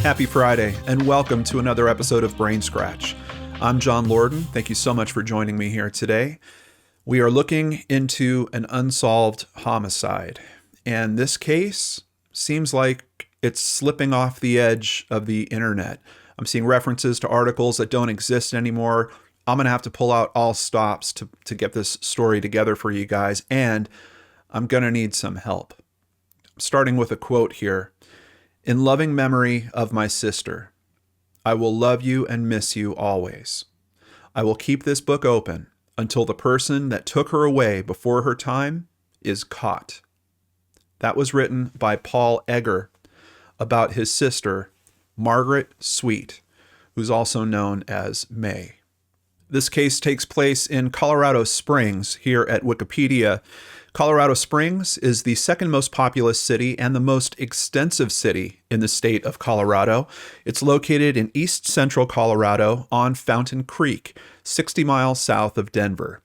Happy Friday, and welcome to another episode of BrainScratch. I'm John Lorden. Thank you so much for joining me here today. We are looking into an unsolved homicide, and this case seems like it's slipping off the edge of the internet. I'm seeing references to articles that don't exist anymore. I'm going to have to pull out all stops to get this story together for you guys, and I'm going to need some help. Starting with a quote here. In loving memory of my sister, I will love you and miss you always. I will keep this book open until the person that took her away before her time is caught. That was written by Paul Egger about his sister, Margaret Sweet, who's also known as May. This case takes place in Colorado Springs. Here at Wikipedia, Colorado Springs is the second most populous city and the most extensive city in the state of Colorado. It's located in east central Colorado on Fountain Creek, 60 miles south of Denver.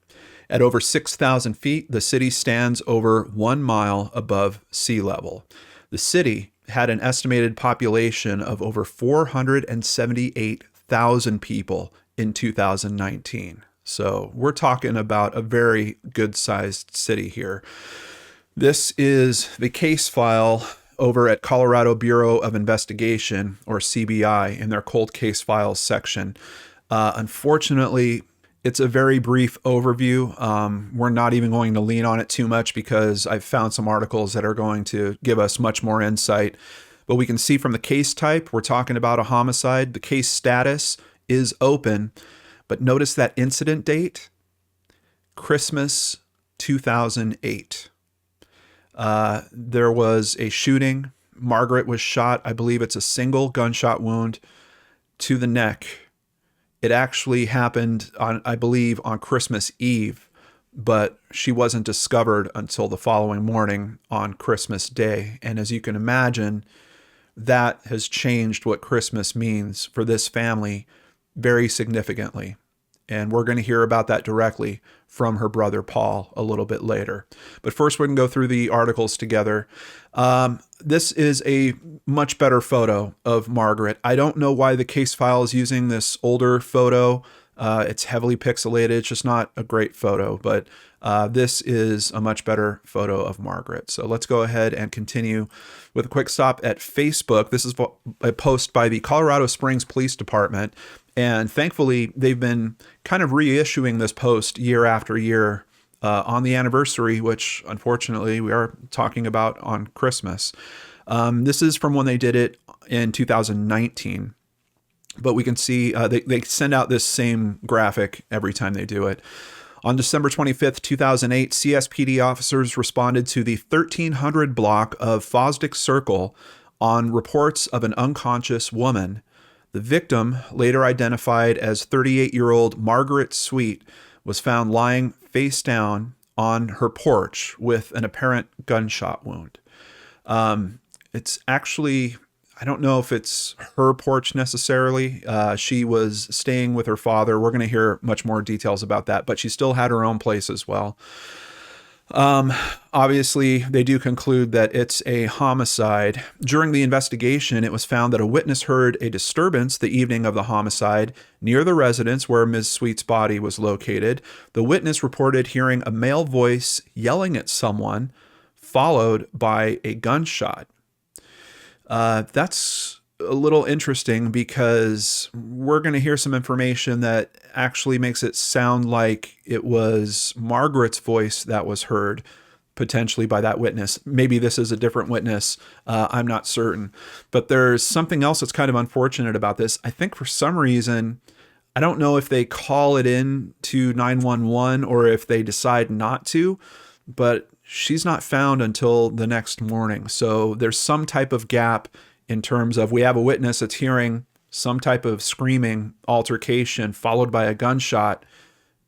At over 6,000 feet, the city stands over 1 mile above sea level. The city had an estimated population of over 478,000 people in 2019. So we're talking about a very good-sized city here. This is the case file over at Colorado Bureau of Investigation, or CBI, in their cold case files section. Unfortunately, it's a very brief overview. We're not even going to lean on it too much because I've found some articles that are going to give us much more insight. But we can see from the case type, we're talking about a homicide. The case status is open. But notice that incident date, Christmas 2008. There was a shooting. Margaret was shot. I believe it's a single gunshot wound to the neck. It actually happened I believe, on Christmas Eve, but she wasn't discovered until the following morning on Christmas Day. And as you can imagine, that has changed what Christmas means for this family very significantly. And we're going to hear about that directly from her brother, Paul, a little bit later. But first, we're going to go through the articles together. This is a much better photo of Margaret. I don't know why the case file is using this older photo. It's heavily pixelated. It's just not a great photo, but this is a much better photo of Margaret. So let's go ahead and continue with a quick stop at Facebook. This is a post by the Colorado Springs Police Department. And thankfully, they've been kind of reissuing this post year after year on the anniversary, which unfortunately we are talking about on Christmas. This is from when they did it in 2019. But we can see they send out this same graphic every time they do it. On December 25th, 2008, CSPD officers responded to the 1300 block of Fosdick Circle on reports of an unconscious woman. The victim, later identified as 38-year-old Margaret Sweet, was found lying face down on her porch with an apparent gunshot wound. It's actually, I don't know if it's her porch necessarily. She was staying with her father. We're going to hear much more details about that, but she still had her own place as well. Obviously, they do conclude that it's a homicide. During the investigation, it was found that a witness heard a disturbance the evening of the homicide near the residence where Ms. Sweet's body was located. The witness reported hearing a male voice yelling at someone, followed by a gunshot. That's a little interesting because we're going to hear some information that actually makes it sound like it was Margaret's voice that was heard, potentially by that witness. Maybe this is a different witness. I'm not certain. But there's something else that's kind of unfortunate about this. I think for some reason, I don't know if they call it in to 911 or if they decide not to, but she's not found until the next morning. So there's some type of gap in terms of we have a witness that's hearing some type of screaming altercation followed by a gunshot,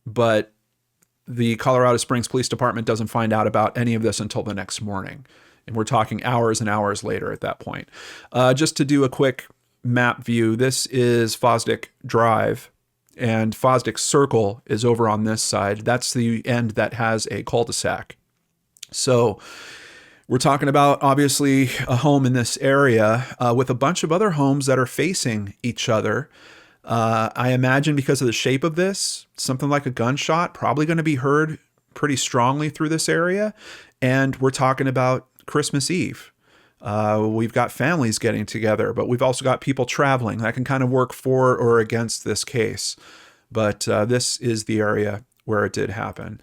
but the Colorado Springs Police Department doesn't find out about any of this until the next morning. And we're talking hours and hours later at that point. Just to do a quick map view, this is Fosdick Drive, and Fosdick Circle is over on this side. That's the end that has a cul-de-sac. So We're talking about, obviously, a home in this area with a bunch of other homes that are facing each other. I imagine because of the shape of this, something like a gunshot probably going to be heard pretty strongly through this area. And we're talking about Christmas Eve. We've got families getting together, but we've also got people traveling. That can kind of work for or against this case. But this is the area where it did happen.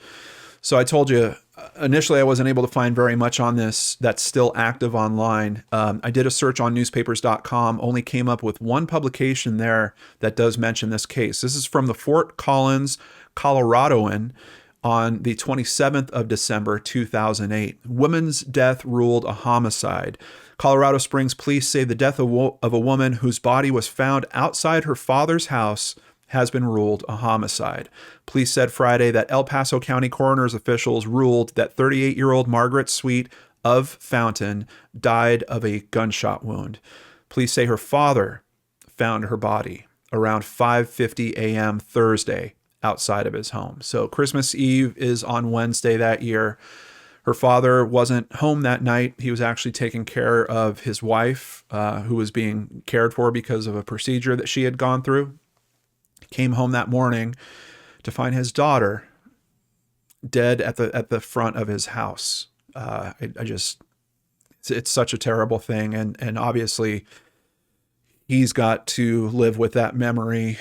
So I told you, initially I wasn't able to find very much on this that's still active online. I did a search on newspapers.com, only came up with one publication there that does mention this case. This is from the Fort Collins Coloradoan on the 27th of December, 2008. Woman's death ruled a homicide. Colorado Springs police say the death of a woman whose body was found outside her father's house has been ruled a homicide. Police said Friday that El Paso County coroner's officials ruled that 38-year-old Margaret Sweet of Fountain died of a gunshot wound. Police say her father found her body around 5:50 a.m. Thursday outside of his home. So Christmas Eve is on Wednesday that year. Her father wasn't home that night. He was actually taking care of his wife, who was being cared for because of a procedure that she had gone through. Came home that morning to find his daughter dead at the front of his house. It's such a terrible thing, and obviously he's got to live with that memory,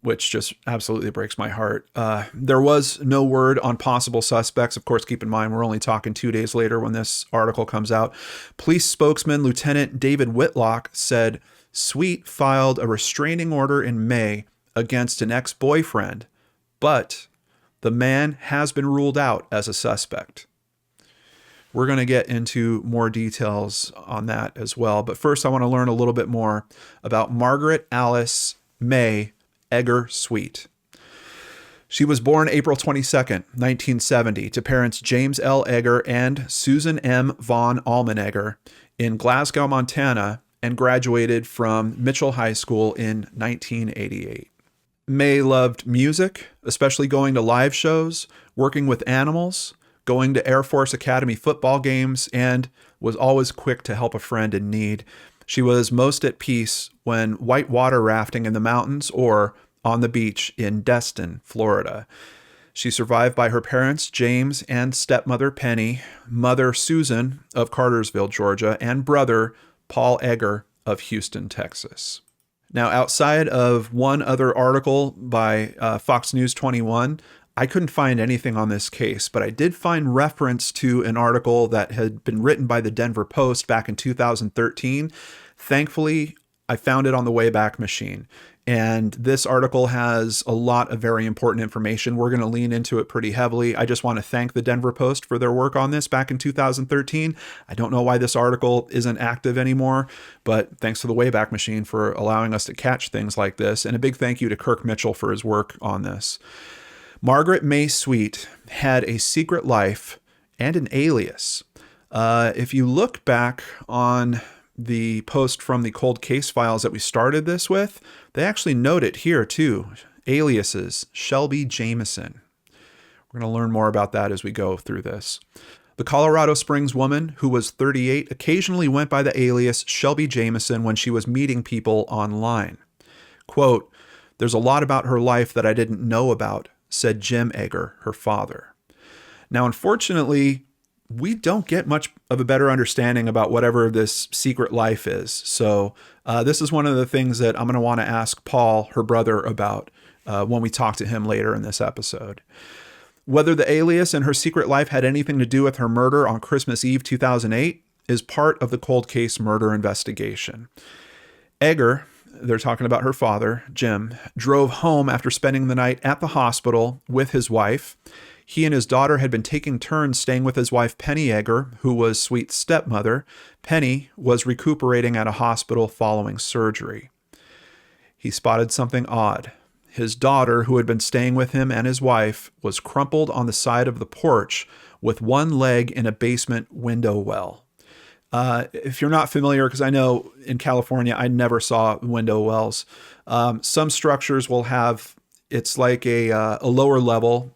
which just absolutely breaks my heart. There was no word on possible suspects. Of course, keep in mind we're only talking 2 days later when this article comes out. Police spokesman Lieutenant David Whitlock said Sweet filed a restraining order in May against an ex-boyfriend, but the man has been ruled out as a suspect. We're going to get into more details on that as well. But first, I want to learn a little bit more about Margaret Alice May Egger Sweet. She was born April 22nd, 1970, to parents James L. Egger and Susan M. Von Almenegger in Glasgow, Montana, and graduated from Mitchell High School in 1988. May loved music, especially going to live shows, working with animals, going to Air Force Academy football games, and was always quick to help a friend in need. She was most at peace when whitewater rafting in the mountains or on the beach in Destin, Florida. She's survived by her parents, James and stepmother Penny, mother Susan of Cartersville, Georgia, and brother Paul Egger of Houston, Texas. Now, outside of one other article by Fox News 21, I couldn't find anything on this case, but I did find reference to an article that had been written by the Denver Post back in 2013. Thankfully, I found it on the Wayback Machine. And this article has a lot of very important information. We're going to lean into it pretty heavily. I just want to thank the Denver Post for their work on this back in 2013. I don't know why this article isn't active anymore, but thanks to the Wayback Machine for allowing us to catch things like this. And a big thank you to Kirk Mitchell for his work on this. Margaret May Sweet had a secret life and an alias. If you look back on the post from the cold case files that we started this with, they actually note it here too. Aliases, Shelby Jameson. We're going to learn more about that as we go through this. The Colorado Springs woman, who was 38, occasionally went by the alias Shelby Jameson when she was meeting people online. Quote, "There's a lot about her life that I didn't know about," said Jim Egger, her father. Now, unfortunately, we don't get much of a better understanding about whatever this secret life is. So this is one of the things that I'm going to want to ask Paul, her brother, about when we talk to him later in this episode. Whether the alias and her secret life had anything to do with her murder on Christmas Eve 2008 is part of the cold case murder investigation. Egger, they're talking about her father, Jim, drove home after spending the night at the hospital with his wife. He and his daughter had been taking turns staying with his wife, Penny Egger, who was Sweet's stepmother. Penny was recuperating at a hospital following surgery. He spotted something odd. His daughter, who had been staying with him and his wife, was crumpled on the side of the porch with one leg in a basement window well. If you're not familiar, because I know in California, I never saw window wells. Some structures will have, it's like a lower level.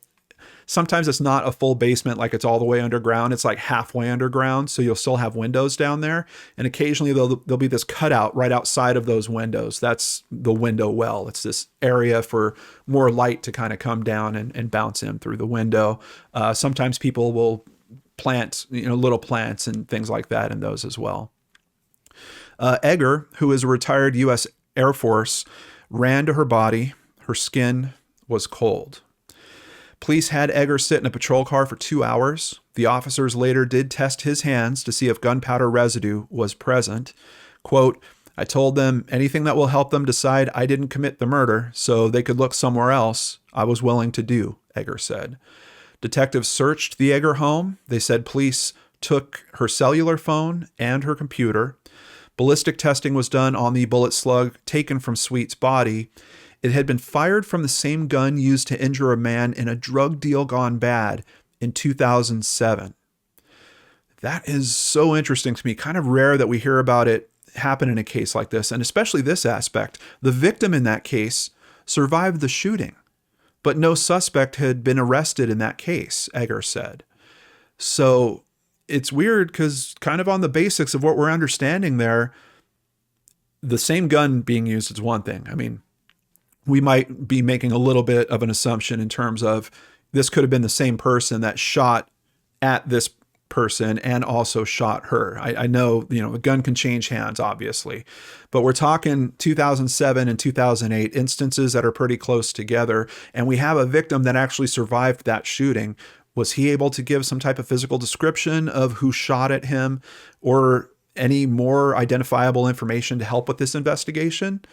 sometimes it's not a full basement, like it's all the way underground. It's like halfway underground. So you'll still have windows down there. And occasionally there'll be this cutout right outside of those windows. That's the window well. It's this area for more light to kind of come down and bounce in through the window. Sometimes people will plant, little plants and things like that in those as well. Egger, who is a retired U.S. Air Force, ran to her body. Her skin was cold. Police had Egger sit in a patrol car for 2 hours. The officers later did test his hands to see if gunpowder residue was present. Quote, "I told them anything that will help them decide I didn't commit the murder so they could look somewhere else, I was willing to do," Egger said. Detectives searched the Egger home. They said police took her cellular phone and her computer. Ballistic testing was done on the bullet slug taken from Sweet's body. It had been fired from the same gun used to injure a man in a drug deal gone bad in 2007. That is so interesting to me. Kind of rare that we hear about it happen in a case like this, and especially this aspect. The victim in that case survived the shooting, but no suspect had been arrested in that case, Egger said. So it's weird because kind of on the basics of what we're understanding there, the same gun being used is one thing. I mean, we might be making a little bit of an assumption in terms of this could have been the same person that shot at this person and also shot her. I know, the gun can change hands, obviously, but we're talking 2007 and 2008 instances that are pretty close together. And we have a victim that actually survived that shooting. Was he able to give some type of physical description of who shot at him or any more identifiable information to help with this investigation?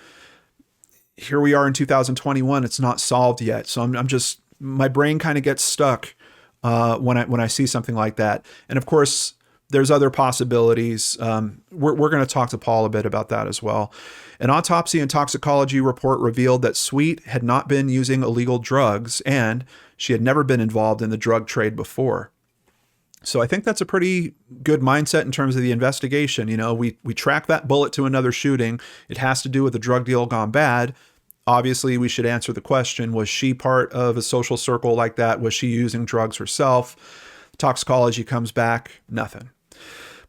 Here we are in 2021. It's not solved yet. So I'm just, my brain kind of gets stuck when I see something like that. And of course, there's other possibilities. We're going to talk to Paul a bit about that as well. An autopsy and toxicology report revealed that Sweet had not been using illegal drugs and she had never been involved in the drug trade before. So I think that's a pretty good mindset in terms of the investigation. We track that bullet to another shooting. It has to do with a drug deal gone bad. Obviously, we should answer the question, was she part of a social circle like that? Was she using drugs herself? Toxicology comes back, nothing.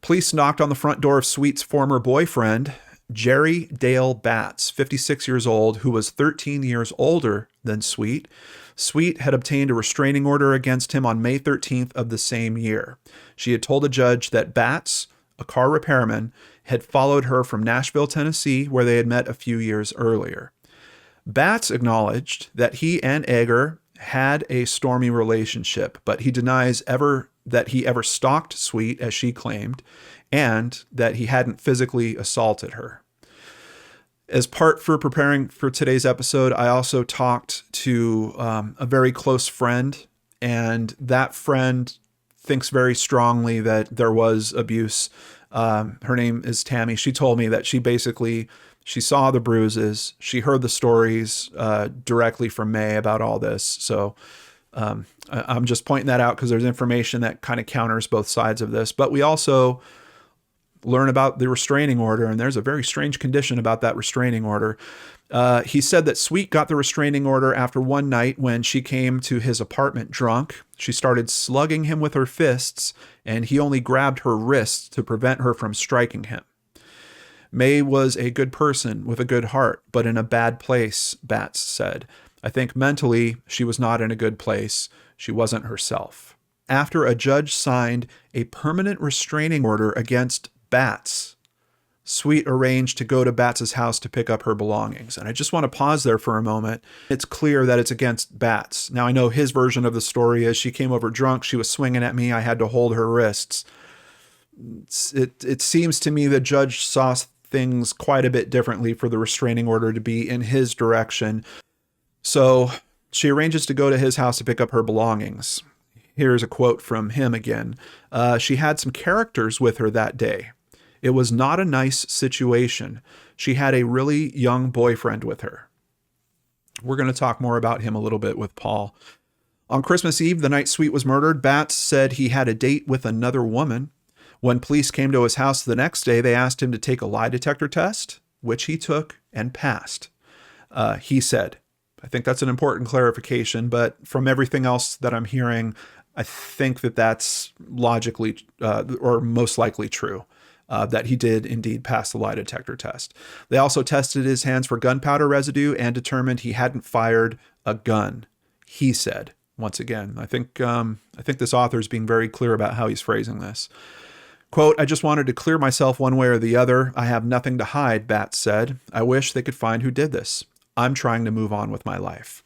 Police knocked on the front door of Sweet's former boyfriend, Jerry Dale Batts, 56 years old, who was 13 years older than Sweet. Sweet had obtained a restraining order against him on May 13th of the same year. She had told a judge that Batts, a car repairman, had followed her from Nashville, Tennessee, where they had met a few years earlier. Batts acknowledged that he and Egger had a stormy relationship, but he denies that he ever stalked Sweet, as she claimed, and that he hadn't physically assaulted her. As part for preparing for today's episode, I also talked to a very close friend, and that friend thinks very strongly that there was abuse. Her name is Tammy. She told me that she saw the bruises. She heard the stories directly from May about all this. So I'm just pointing that out because there's information that kind of counters both sides of this. But we also learn about the restraining order, and there's a very strange condition about that restraining order. He said that Sweet got the restraining order after one night when she came to his apartment drunk. She started slugging him with her fists, and he only grabbed her wrists to prevent her from striking him. May was a good person with a good heart, but in a bad place, Batts said. I think mentally she was not in a good place. She wasn't herself. After a judge signed a permanent restraining order against Batts, Sweet arranged to go to Batts' house to pick up her belongings. And I just want to pause there for a moment. It's clear that it's against Batts. Now, I know his version of the story is she came over drunk, she was swinging at me, I had to hold her wrists. It seems to me the judge saw things quite a bit differently for the restraining order to be in his direction. So she arranges to go to his house to pick up her belongings. Here's a quote from him again. She had some characters with her that day. It was not a nice situation. She had a really young boyfriend with her. We're going to talk more about him a little bit with Paul. On Christmas Eve, the night Sweet was murdered, Batts said he had a date with another woman. When police came to his house the next day, they asked him to take a lie detector test, which he took and passed. He said, I think that's an important clarification, but from everything else that I'm hearing, I think that that's logically or most likely true, that he did indeed pass the lie detector test. They also tested his hands for gunpowder residue and determined he hadn't fired a gun, he said. Once again, I think this author is being very clear about how he's phrasing this. Quote, I just wanted to clear myself one way or the other. I have nothing to hide, Batts said. I wish they could find who did this. I'm trying to move on with my life.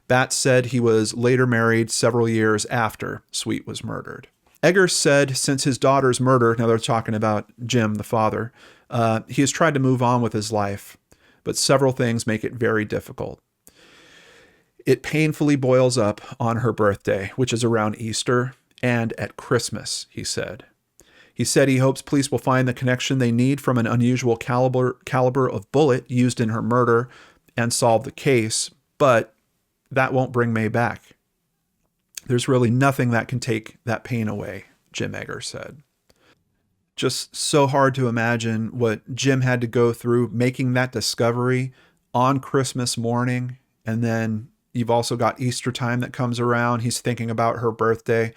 Batts said he was later married several years after Sweet was murdered. Eggers said since his daughter's murder, now they're talking about Jim, the father, he has tried to move on with his life, but several things make it very difficult. It painfully boils up on her birthday, which is around Easter, and at Christmas, he said. He said he hopes police will find the connection they need from an unusual caliber of bullet used in her murder and solve the case, but that won't bring May back. There's really nothing that can take that pain away, Jim Eggers said. Just so hard to imagine what Jim had to go through making that discovery on Christmas morning, and then you've also got Easter time that comes around. He's thinking about her birthday.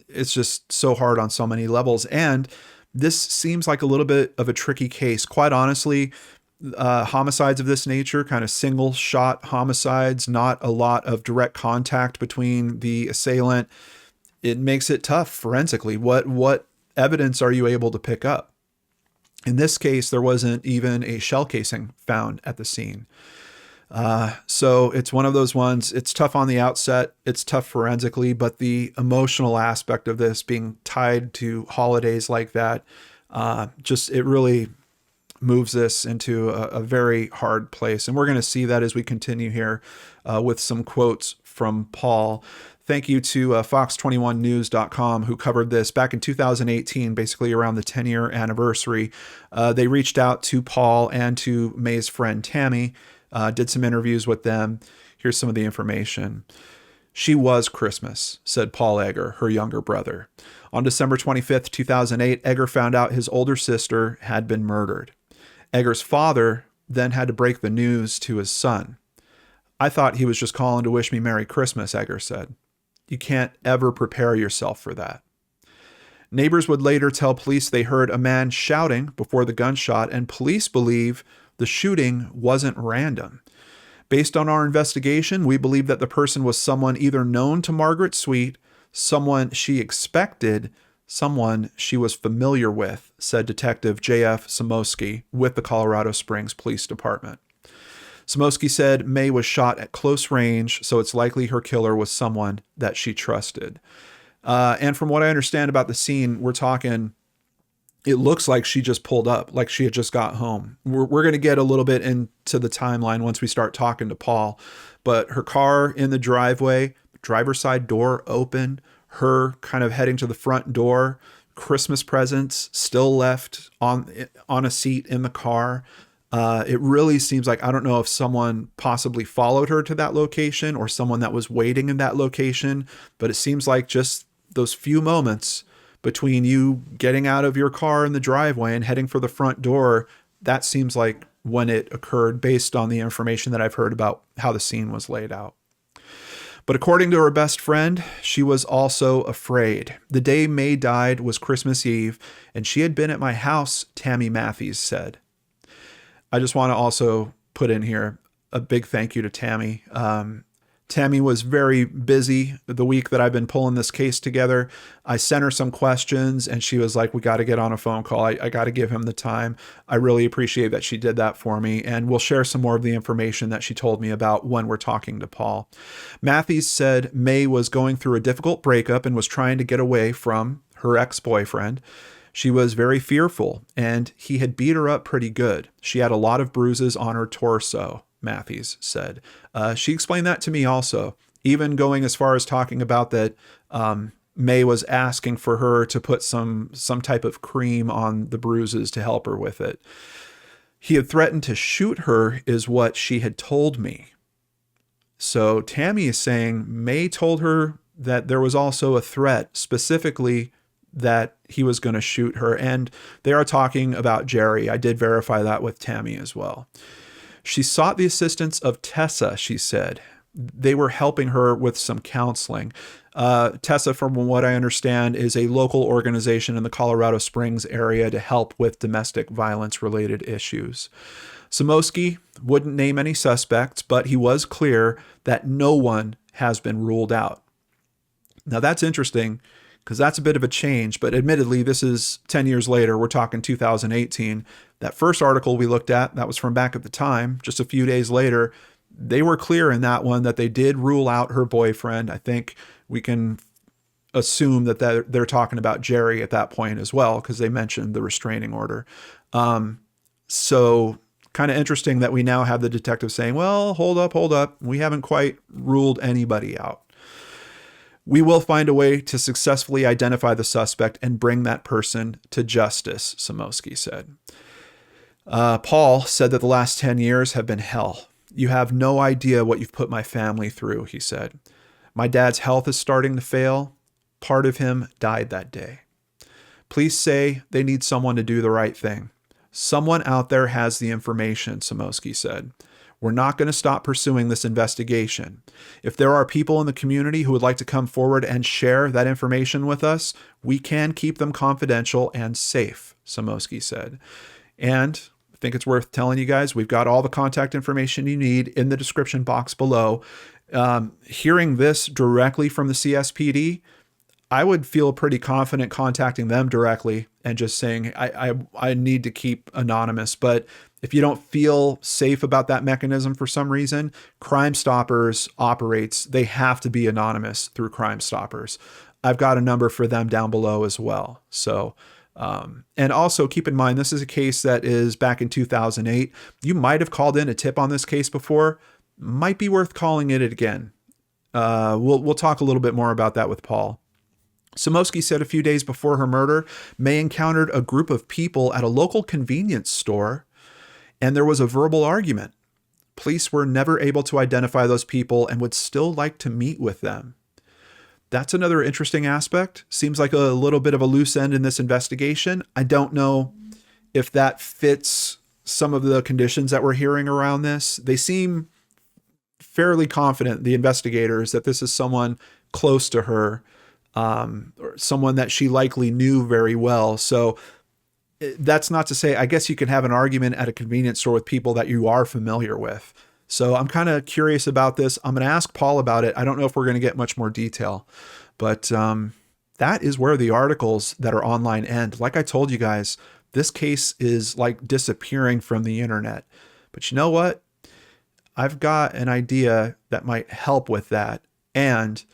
It's just so hard on so many levels. And this seems like a little bit of a tricky case. Quite honestly, homicides of this nature, kind of single shot homicides, not a lot of direct contact between the assailant. It makes it tough forensically. What evidence are you able to pick up? In this case, there wasn't even a shell casing found at the scene. So it's one of those ones, it's tough on the outset, it's tough forensically, but the emotional aspect of this being tied to holidays like that, it really moves this into a very hard place. And we're going to see that as we continue here with some quotes from Paul. Thank you to Fox21News.com, who covered this back in 2018, basically around the 10-year anniversary. They reached out to Paul and to May's friend Tammy, did some interviews with them. Here's some of the information. She was Christmas, said Paul Egger, her younger brother. On December 25th, 2008, Egger found out his older sister had been murdered. Egger's father then had to break the news to his son. I thought he was just calling to wish me Merry Christmas, Egger said. You can't ever prepare yourself for that. Neighbors would later tell police they heard a man shouting before the gunshot, and police believe the shooting wasn't random. Based on our investigation, we believe that the person was someone either known to Margaret Sweet, someone she expected, someone she was familiar with, said Detective J.F. Samosky with the Colorado Springs Police Department. Samosky said May was shot at close range, so it's likely her killer was someone that she trusted. And from what I understand about the scene, we're talking, it looks like she just pulled up, like she had just got home. We're going to get a little bit into the timeline once we start talking to Paul, but her car in the driveway, driver's side door open, her kind of heading to the front door, Christmas presents still left on a seat in the car. It really seems like, I don't know if someone possibly followed her to that location or someone that was waiting in that location, but it seems like just those few moments between you getting out of your car in the driveway and heading for the front door, that seems like when it occurred based on the information that I've heard about how the scene was laid out. But according to her best friend, she was also afraid. The day May died was Christmas Eve, and she had been at my house, Tammy Matthews said. I just want to also put in here a big thank you to Tammy. Tammy was very busy the week that I've been pulling this case together. I sent her some questions and she was like, we got to get on a phone call. I got to give him the time. I really appreciate that she did that for me. And we'll share some more of the information that she told me about when we're talking to Paul. Matthews said May was going through a difficult breakup and was trying to get away from her ex-boyfriend. She was very fearful and he had beat her up pretty good. She had a lot of bruises on her torso, Matthews said. She explained that to me also, even going as far as talking about that May was asking for her to put some type of cream on the bruises to help her with it. He had threatened to shoot her is what she had told me. So Tammy is saying May told her that there was also a threat, specifically that he was going to shoot her. And they are talking about Jerry. I did verify that with Tammy as well. She sought the assistance of Tessa, she said. They were helping her with some counseling. Tessa, from what I understand, is a local organization in the Colorado Springs area to help with domestic violence related issues. Samosky wouldn't name any suspects, but he was clear that no one has been ruled out. Now that's interesting because that's a bit of a change, but admittedly, this is 10 years later. We're talking 2018. That first article we looked at, that was from back at the time, just a few days later, they were clear in that one that they did rule out her boyfriend. I think we can assume that they're talking about Jerry at that point as well, because they mentioned the restraining order. So kind of interesting that we now have the detective saying, well, hold up. We haven't quite ruled anybody out. We will find a way to successfully identify the suspect and bring that person to justice, Samosky said. Paul said that the last 10 years have been hell. You have no idea what you've put my family through, he said. My dad's health is starting to fail. Part of him died that day. Police say they need someone to do the right thing. Someone out there has the information, Samosky said. We're not going to stop pursuing this investigation. If there are people in the community who would like to come forward and share that information with us, we can keep them confidential and safe, Samosky said. And I think it's worth telling you guys, we've got all the contact information you need in the description box below. Hearing this directly from the CSPD, I would feel pretty confident contacting them directly and just saying, I need to keep anonymous. But if you don't feel safe about that mechanism for some reason, Crime Stoppers operates, they have to be anonymous through Crime Stoppers. I've got a number for them down below as well. So, and also keep in mind, this is a case that is back in 2008. You might have called in a tip on this case before. Might be worth calling it again. We'll talk a little bit more about that with Paul. Samosky said a few days before her murder, May encountered a group of people at a local convenience store, and there was a verbal argument. Police were never able to identify those people and would still like to meet with them. That's another interesting aspect. Seems like a little bit of a loose end in this investigation. I don't know if that fits some of the conditions that we're hearing around this. They seem fairly confident, the investigators, that this is someone close to her, or someone that she likely knew very well. So that's not to say, I guess you can have an argument at a convenience store with people that you are familiar with. So I'm kind of curious about this. I'm going to ask Paul about it. I don't know if we're going to get much more detail, but that is where the articles that are online end. Like I told you guys, this case is like disappearing from the internet. But you know what? I've got an idea that might help with that. And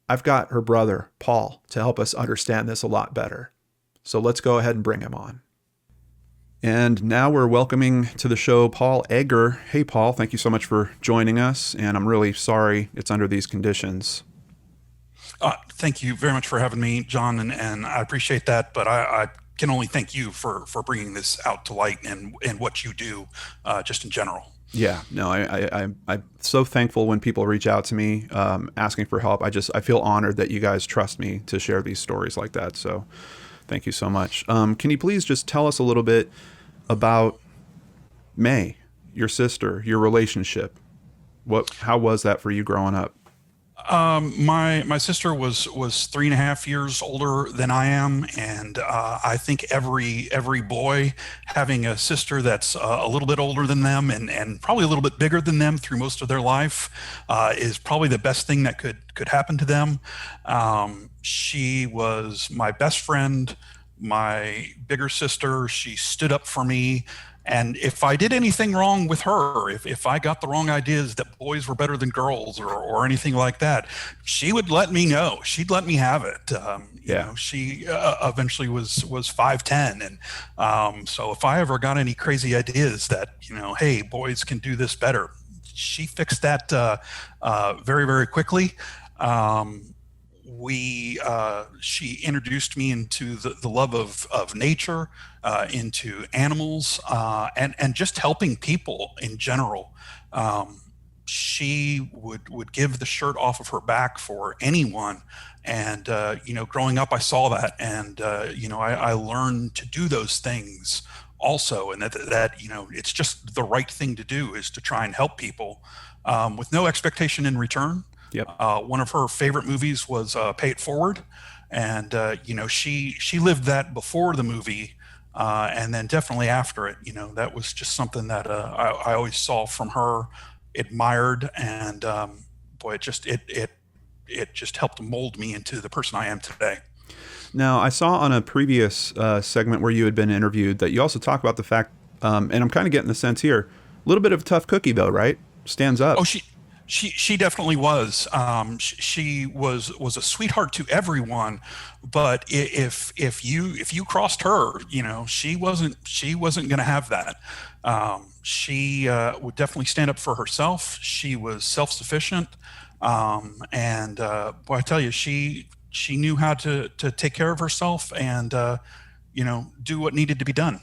I've got her brother, Paul, to help us understand this a lot better. So let's go ahead and bring him on. And now we're welcoming to the show Paul Egger. Hey, Paul, thank you so much for joining us. And I'm really sorry it's under these conditions. Thank you very much for having me, John, and I appreciate that. But I can only thank you for bringing this out to light and what you do just in general. Yeah, no, I'm so thankful when people reach out to me asking for help. I feel honored that you guys trust me to share these stories like that. So thank you so much. Can you please just tell us a little bit about May, your sister, your relationship? How was that for you growing up? My sister was 3.5 years older than I am, and I think every boy having a sister that's a little bit older than them and probably a little bit bigger than them through most of their life is probably the best thing that could happen to them. She was my best friend, my bigger sister. She stood up for me. And if I did anything wrong with her, if I got the wrong ideas that boys were better than girls or anything like that, she would let me know. She'd let me have it. You know, she eventually was 5'10", and so if I ever got any crazy ideas that, you know, hey, boys can do this better, she fixed that very, very quickly. She introduced me into the love of nature, into animals, and just helping people in general. She would give the shirt off of her back for anyone. And, you know, growing up, I saw that, and, you know, I learned to do those things also, and that it's just the right thing to do is to try and help people with no expectation in return. Yep. One of her favorite movies was Pay It Forward, and she lived that before the movie, and then definitely after it. That was just something that I always saw from her, admired, and boy, it just helped mold me into the person I am today. Now, I saw on a previous segment where you had been interviewed that you also talk about the fact, and I'm kind of getting the sense here, a little bit of a tough cookie, though, right? Stands up. Oh, she definitely was. She was a sweetheart to everyone, but if you crossed her, she wasn't going to have that. She would definitely stand up for herself. She was self sufficient, and boy, I tell you, she knew how to take care of herself and do what needed to be done.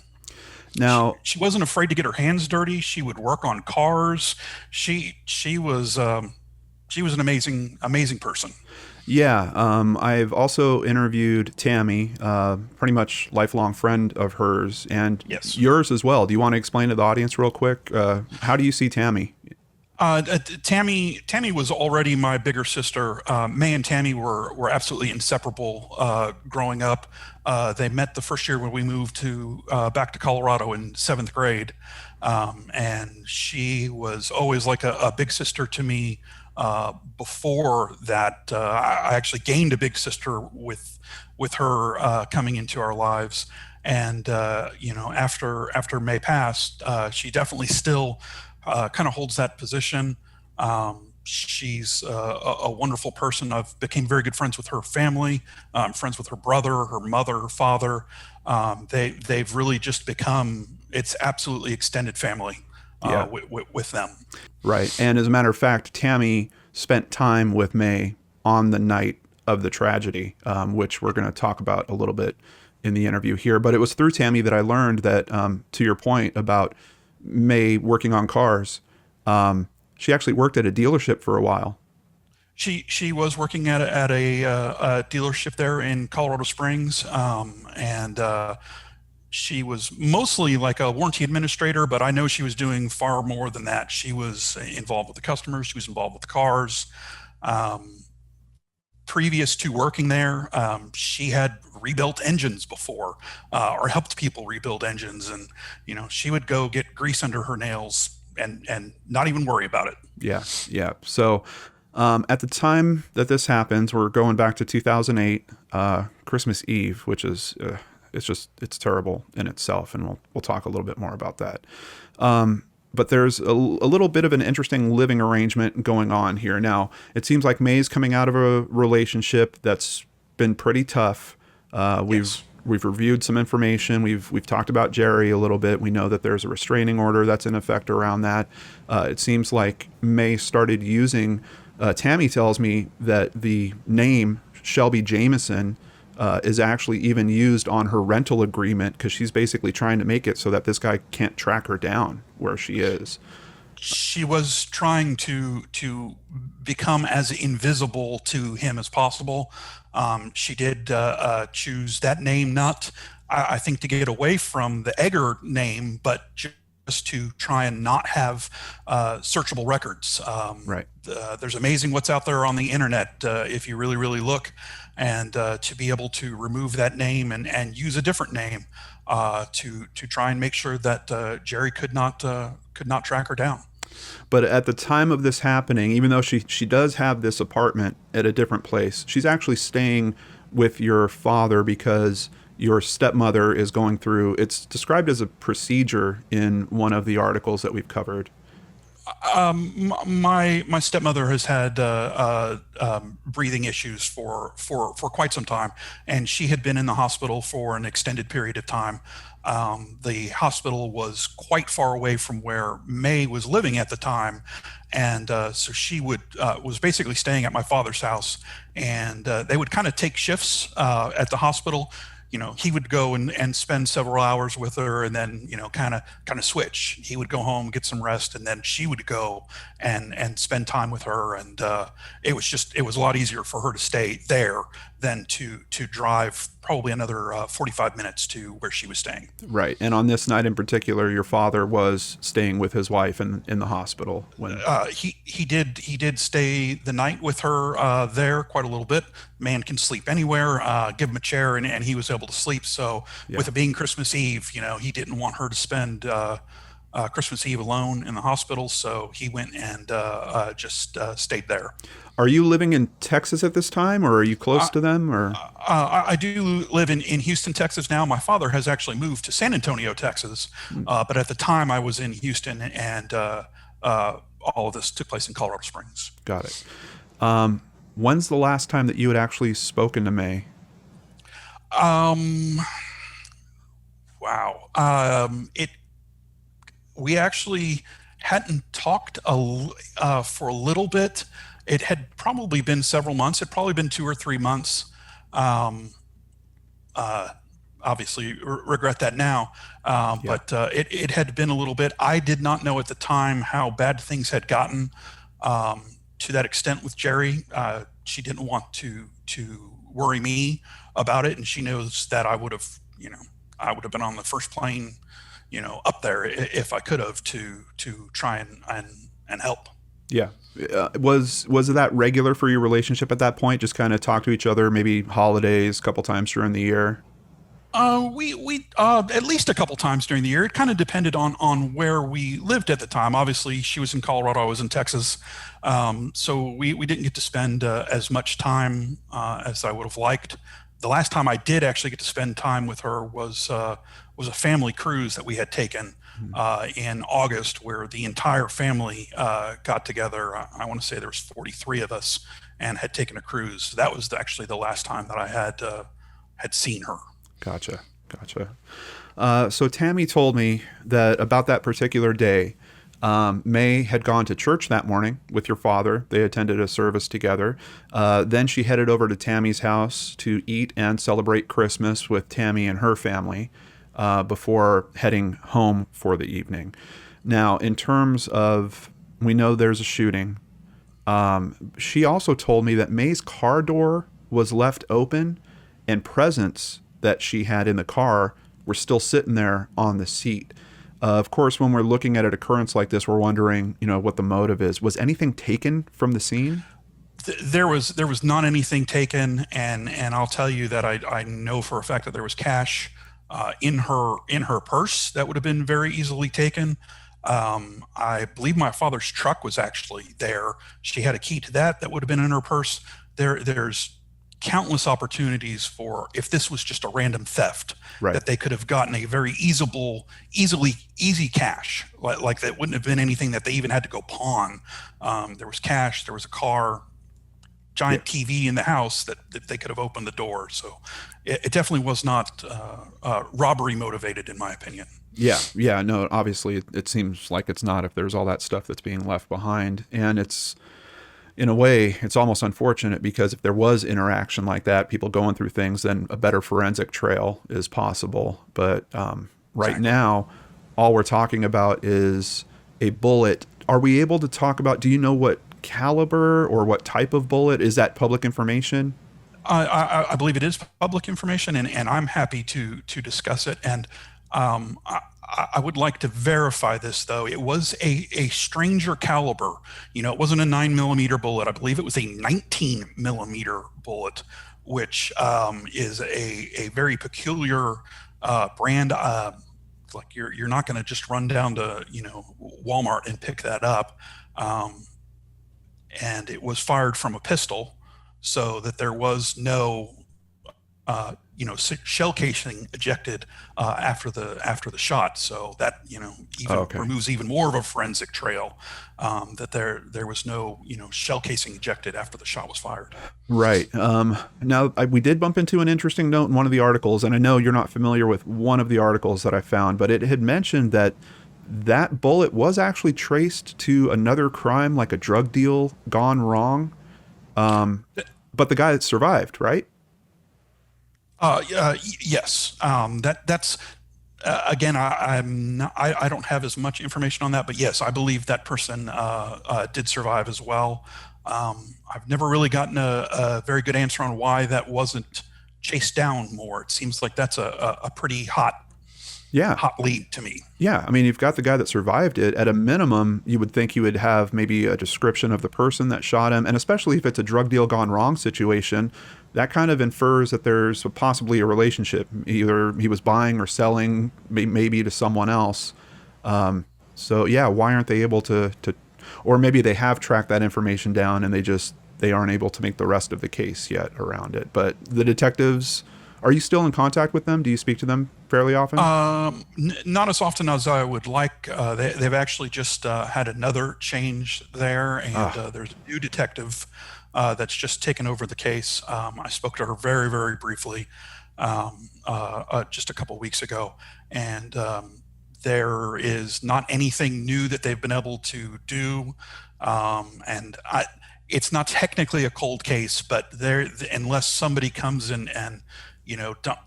She, Now, she wasn't afraid to get her hands dirty. She would work on cars. She was an amazing person. yeah, I've also interviewed Tammy, pretty much lifelong friend of hers, and Yes. yours as well. Do you want to explain to the audience real quick? How do you see Tammy? Tammy was already my bigger sister. May and Tammy were absolutely inseparable growing up. They met the first year when we moved to back to Colorado in seventh grade, and she was always like a big sister to me. Before that, I actually gained a big sister with her coming into our lives. And after May passed, she definitely still kind of holds that position. She's a wonderful person. I've became very good friends with her family, friends with her brother, her mother, her father. They've really just become it's absolutely extended family Yeah. with them. Right. And as a matter of fact, Tammy spent time with May on the night of the tragedy, which we're going to talk about a little bit in the interview here. But it was through Tammy that I learned that, to your point about May working on cars, she actually worked at a dealership for a while. She was working at a dealership there in Colorado Springs, and she was mostly like a warranty administrator, but I know she was doing far more than that. She was involved with the customers. She was involved with the cars. Um, Previous to working there, she had rebuilt engines before, or helped people rebuild engines, and she would go get grease under her nails and not even worry about it. Yeah. Yeah. So, at the time that this happens, we're going back to 2008, Christmas Eve, which is, it's terrible in itself. And we'll talk a little bit more about that. But there's a little bit of an interesting living arrangement going on here. Now, it seems like May's coming out of a relationship that's been pretty tough. Yes. We've reviewed some information. We've talked about Jerry a little bit. We know that there's a restraining order that's in effect around that. It seems like May started using. Tammy tells me that the name Shelby Jameson is actually even used on her rental agreement because she's basically trying to make it so that this guy can't track her down where she is. She was trying to become as invisible to him as possible. She did choose that name, not I think to get away from the Egger name, but just to try and not have searchable records. Right. There's amazing what's out there on the internet if you really look, and to be able to remove that name and use a different name to try and make sure that Jerry could not track her down. But at the time of this happening, even though she does have this apartment at a different place, she's actually staying with your father because your stepmother is going through, it's described as a procedure in one of the articles that we've covered. My stepmother has had breathing issues for quite some time, and she had been in the hospital for an extended period of time. The hospital was quite far away from where May was living at the time, and so she was basically staying at my father's house, and they would kind of take shifts at the hospital. He would go and spend several hours with her, and then kind of switch. He would go home, get some rest, and then she would go and spend time with her. And it was a lot easier for her to stay there than to drive probably another 45 minutes to where she was staying. Right. And on this night in particular, your father was staying with his wife in the hospital when. He did stay the night with her there quite a little bit. Man can sleep anywhere. Give him a chair, and he was able to sleep. So Yeah. with it being Christmas Eve, he didn't want her to spend Christmas Eve alone in the hospital. So he went and just stayed there. Are you living in Texas at this time, or are you close I, to them, or? I do live in Houston, Texas now. My father has actually moved to San Antonio, Texas, but at the time I was in Houston, and all of this took place in Colorado Springs. Got it. When's the last time that you had actually spoken to May? Um, wow. It We actually hadn't talked for a little bit. It had probably been several months. It'd probably been 2 or 3 months. Um, uh, Obviously, regret that now, Yeah. but it had been a little bit. I did not know at the time how bad things had gotten to that extent with Jerry. She didn't want to worry me about it, and she knows that I would have been on the first plane, up there if I could have to try and help. Yeah. Was that regular for your relationship at that point? Just kind of talk to each other, maybe holidays, a couple times during the year. We at least a couple times during the year. It kind of depended on where we lived at the time. Obviously, she was in Colorado, I was in Texas, so we didn't get to spend as much time as I would have liked. The last time I did actually get to spend time with her was a family cruise that we had taken in August, where the entire family got together. I want to say there was 43 of us and had taken a cruise. That was actually the last time that I had seen her. Gotcha. Gotcha. So Tammy told me that about that particular day, May had gone to church that morning with your father. They attended a service together. Then she headed over to Tammy's house to eat and celebrate Christmas with Tammy and her family before heading home for the evening. Now, in terms of, we know there's a shooting. She also told me that May's car door was left open and presents that she had in the car were still sitting there on the seat. Of course, when we're looking at an occurrence like this, we're wondering, what the motive is. Was anything taken from the scene? There was not anything taken, and I'll tell you that I know for a fact that there was cash in her purse that would have been very easily taken. I believe my father's truck was actually there. She had a key to that would have been in her purse. There's countless opportunities for, if this was just a random theft, Right. that they could have gotten a very easy cash, like that wouldn't have been anything that they even had to go pawn. There was cash, there was a car, giant TV in the house that they could have opened the door. So it definitely was not robbery motivated, in my opinion. Yeah. Yeah. No, obviously it seems like it's not if there's all that stuff that's being left behind. And it's, in a way, it's almost unfortunate because if there was interaction like that, people going through things, then a better forensic trail is possible. But right Exactly. now, all we're talking about is a bullet. Are we able to talk about, do you know what caliber or what type of bullet? Is that public information? I believe it is public information, and I'm happy to discuss it. And I would like to verify this, though. It was a stranger caliber. It wasn't a 9 millimeter bullet. I believe it was a 19 millimeter bullet, which is a very peculiar brand. Like you're not going to just run down to Walmart and pick that up. And it was fired from a pistol, so that there was no shell casing ejected after the shot. So that even Okay. removes even more of a forensic trail, that there was no shell casing ejected after the shot was fired. Right. Now, we did bump into an interesting note in one of the articles, and I know you're not familiar with one of the articles that I found, but it had mentioned that bullet was actually traced to another crime, like a drug deal gone wrong. But the guy survived, right? Yes. That's again. I don't have as much information on that, but yes, I believe that person did survive as well. I've never really gotten a very good answer on why that wasn't chased down more. It seems like that's a pretty Yeah. hot lead to me. Yeah, I mean, you've got the guy that survived it. At a minimum, you would think you would have maybe a description of the person that shot him, and especially if it's a drug deal gone wrong situation, that kind of infers that there's possibly a relationship. Either he was buying or selling, maybe to someone else. So yeah, why aren't they able to, or maybe they have tracked that information down and they aren't able to make the rest of the case yet around it. But the detectives, are you still in contact with them? Do you speak to them fairly often? Not as often as I would like. They've actually just had another change there, and there's a new detective that's just taken over the case. I spoke to her very, very briefly just a couple weeks ago, and there is not anything new that they've been able to do. It's not technically a cold case, but unless somebody comes in and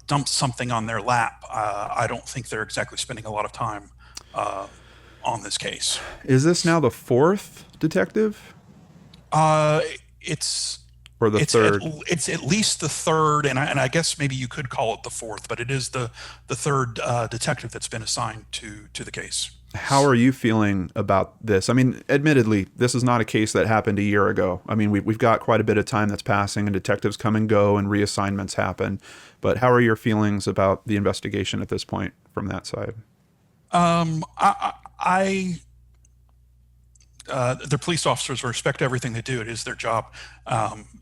dump something on their lap, I don't think they're exactly spending a lot of time on this case. Is this now the fourth detective It's or the third? it's at least the third, and I guess maybe you could call it the fourth, but it is the third detective that's been assigned to the case. How are you feeling about this? I mean, admittedly, this is not a case that happened a year ago. I mean, we've got quite a bit of time that's passing, and detectives come and go, and reassignments happen. But how are your feelings about the investigation at this point from that side? I the police officers respect everything they do. It is their job.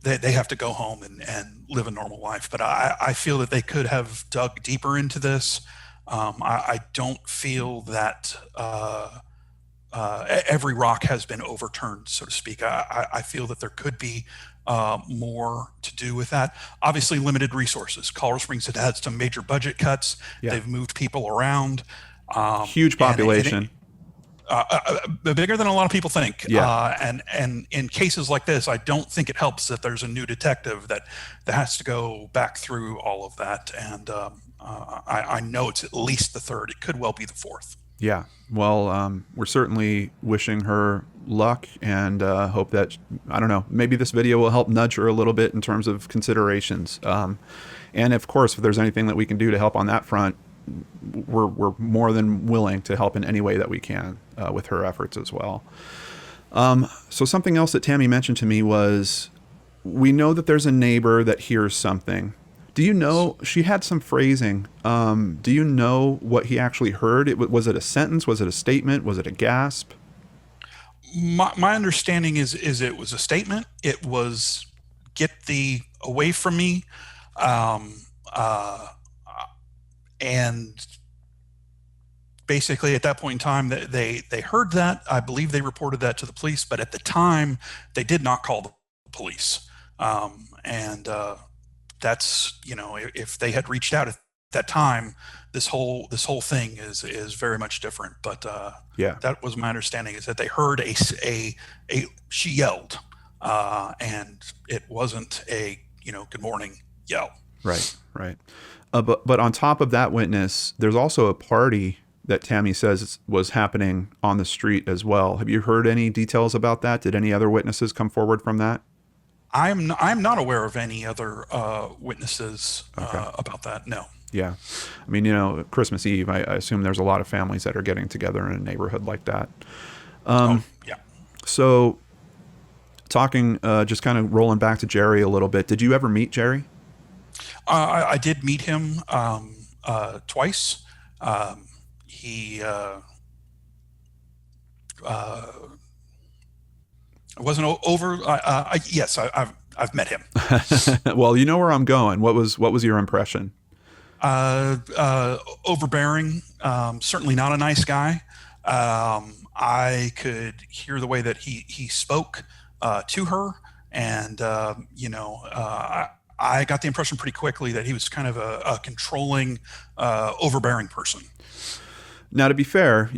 They have to go home and live a normal life. But I feel that they could have dug deeper into this. I don't feel that every rock has been overturned, so to speak. I feel that there could be more to do with that. Obviously, limited resources. Colorado Springs had had some major budget cuts. Yeah. They've moved people around. Huge population. Bigger than a lot of people think. Yeah. And in cases like this, I don't think it helps that there's a new detective that has to go back through all of that. And I know it's at least the third. It could well be the fourth. Yeah. Well, we're certainly wishing her luck and hope that, I don't know, maybe this video will help nudge her a little bit in terms of considerations. And of course, if there's anything that we can do to help on that front, we're more than willing to help in any way that we can with her efforts as well. So something else that Tammy mentioned to me was, we know that there's a neighbor that hears something. Do you know, she had some phrasing. Do you know what he actually heard? Was it a sentence? Was it a statement? Was it a gasp? My understanding is it was a statement. It was, "Get thee away from me." And basically at that point in time, they heard that. I believe they reported that to the police, but at the time they did not call the police. And that's, if they had reached out at that time, this whole thing is very much different. But Yeah. that was my understanding, is that they heard she yelled, and it wasn't a good morning yell. Right. But on top of that witness, there's also a party that Tammy says was happening on the street as well. Have you heard any details about that? Did any other witnesses come forward from that? I'm not aware of any other witnesses about that. No. Yeah. I mean, Christmas Eve, I assume there's a lot of families that are getting together in a neighborhood like that. Yeah. So talking, just kind of rolling back to Jerry a little bit. Did you ever meet Jerry? I did meet him twice. He wasn't over. Yes, I've met him. Well, you know where I'm going. What was your impression? Overbearing. Certainly not a nice guy. I could hear the way that he spoke to her, and I got the impression pretty quickly that he was kind of a controlling, overbearing person. Now, to be fair,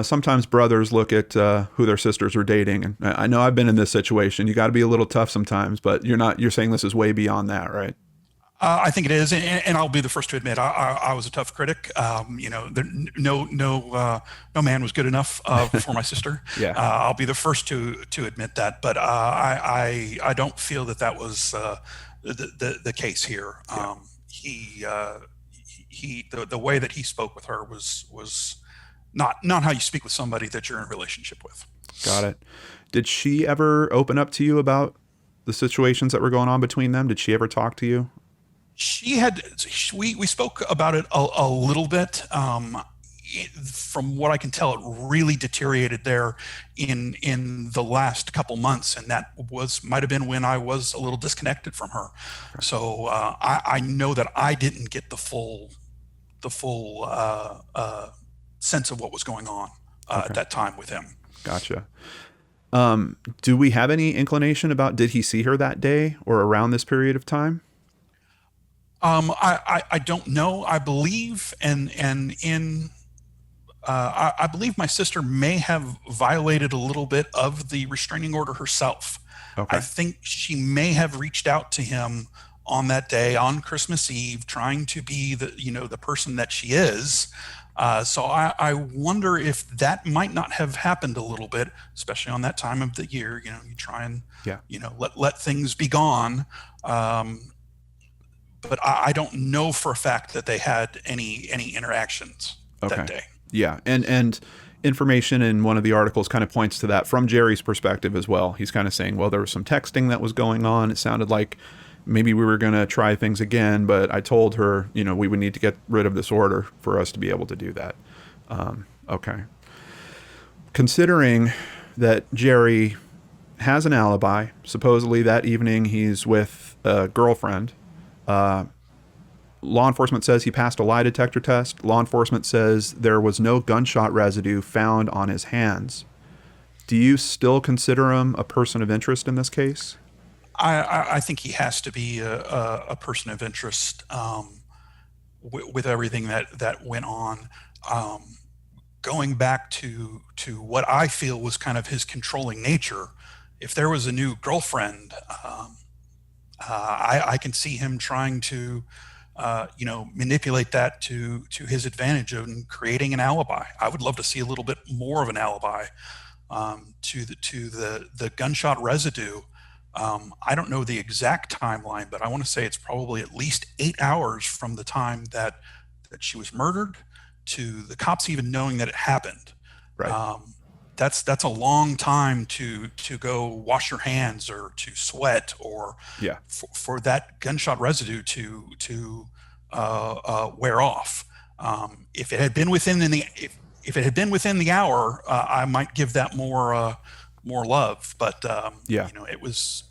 sometimes brothers look at who their sisters are dating, and I know I've been in this situation. You got to be a little tough sometimes, but you're saying this is way beyond that, right? I think it is, and I'll be the first to admit I was a tough critic. No man was good enough for my sister. Yeah. I'll be the first to admit that. But I don't feel that that was the case here. Yeah. The way that he spoke with her was not how you speak with somebody that you're in a relationship with. Got it. Did she ever open up to you about the situations that were going on between them? Did she ever talk to you? She had we spoke about it a little bit. From what I can tell, it really deteriorated there in the last couple months, and that might have been when I was a little disconnected from her. Okay. So I know that I didn't get the full sense of what was going on at Okay. that time with him. Gotcha. Do we have any inclination about did he see her that day or around this period of time? I don't know. I believe and in I believe my sister may have violated a little bit of the restraining order herself. I Okay. think she may have reached out to him on that day on Christmas Eve, trying to be the person that she is. So I wonder if that might not have happened a little bit, especially on that time of the year. You try and Yeah. let things be gone. But I don't know for a fact that they had any interactions that Okay. day. Yeah. And information in one of the articles kind of points to that from Jerry's perspective as well. He's kind of saying, well, there was some texting that was going on. It sounded like maybe we were going to try things again, but I told her, we would need to get rid of this order for us to be able to do that. Okay. Considering that Jerry has an alibi, supposedly that evening he's with a girlfriend. Law enforcement says he passed a lie detector test. Law enforcement says there was no gunshot residue found on his hands. Do you still consider him a person of interest in this case? I think he has to be a person of interest with everything that went on. Going back to what I feel was kind of his controlling nature. If there was a new girlfriend, I can see him trying to manipulate that to his advantage and creating an alibi. I would love to see a little bit more of an alibi to the gunshot residue. I don't know the exact timeline, but I want to say it's probably at least 8 hours from the time that she was murdered to the cops even knowing that it happened. Right. That's a long time to go wash your hands or to sweat or Yeah. for that gunshot residue to wear off. If it had been within if it had been within the hour, I might give that more love. But Yeah. it was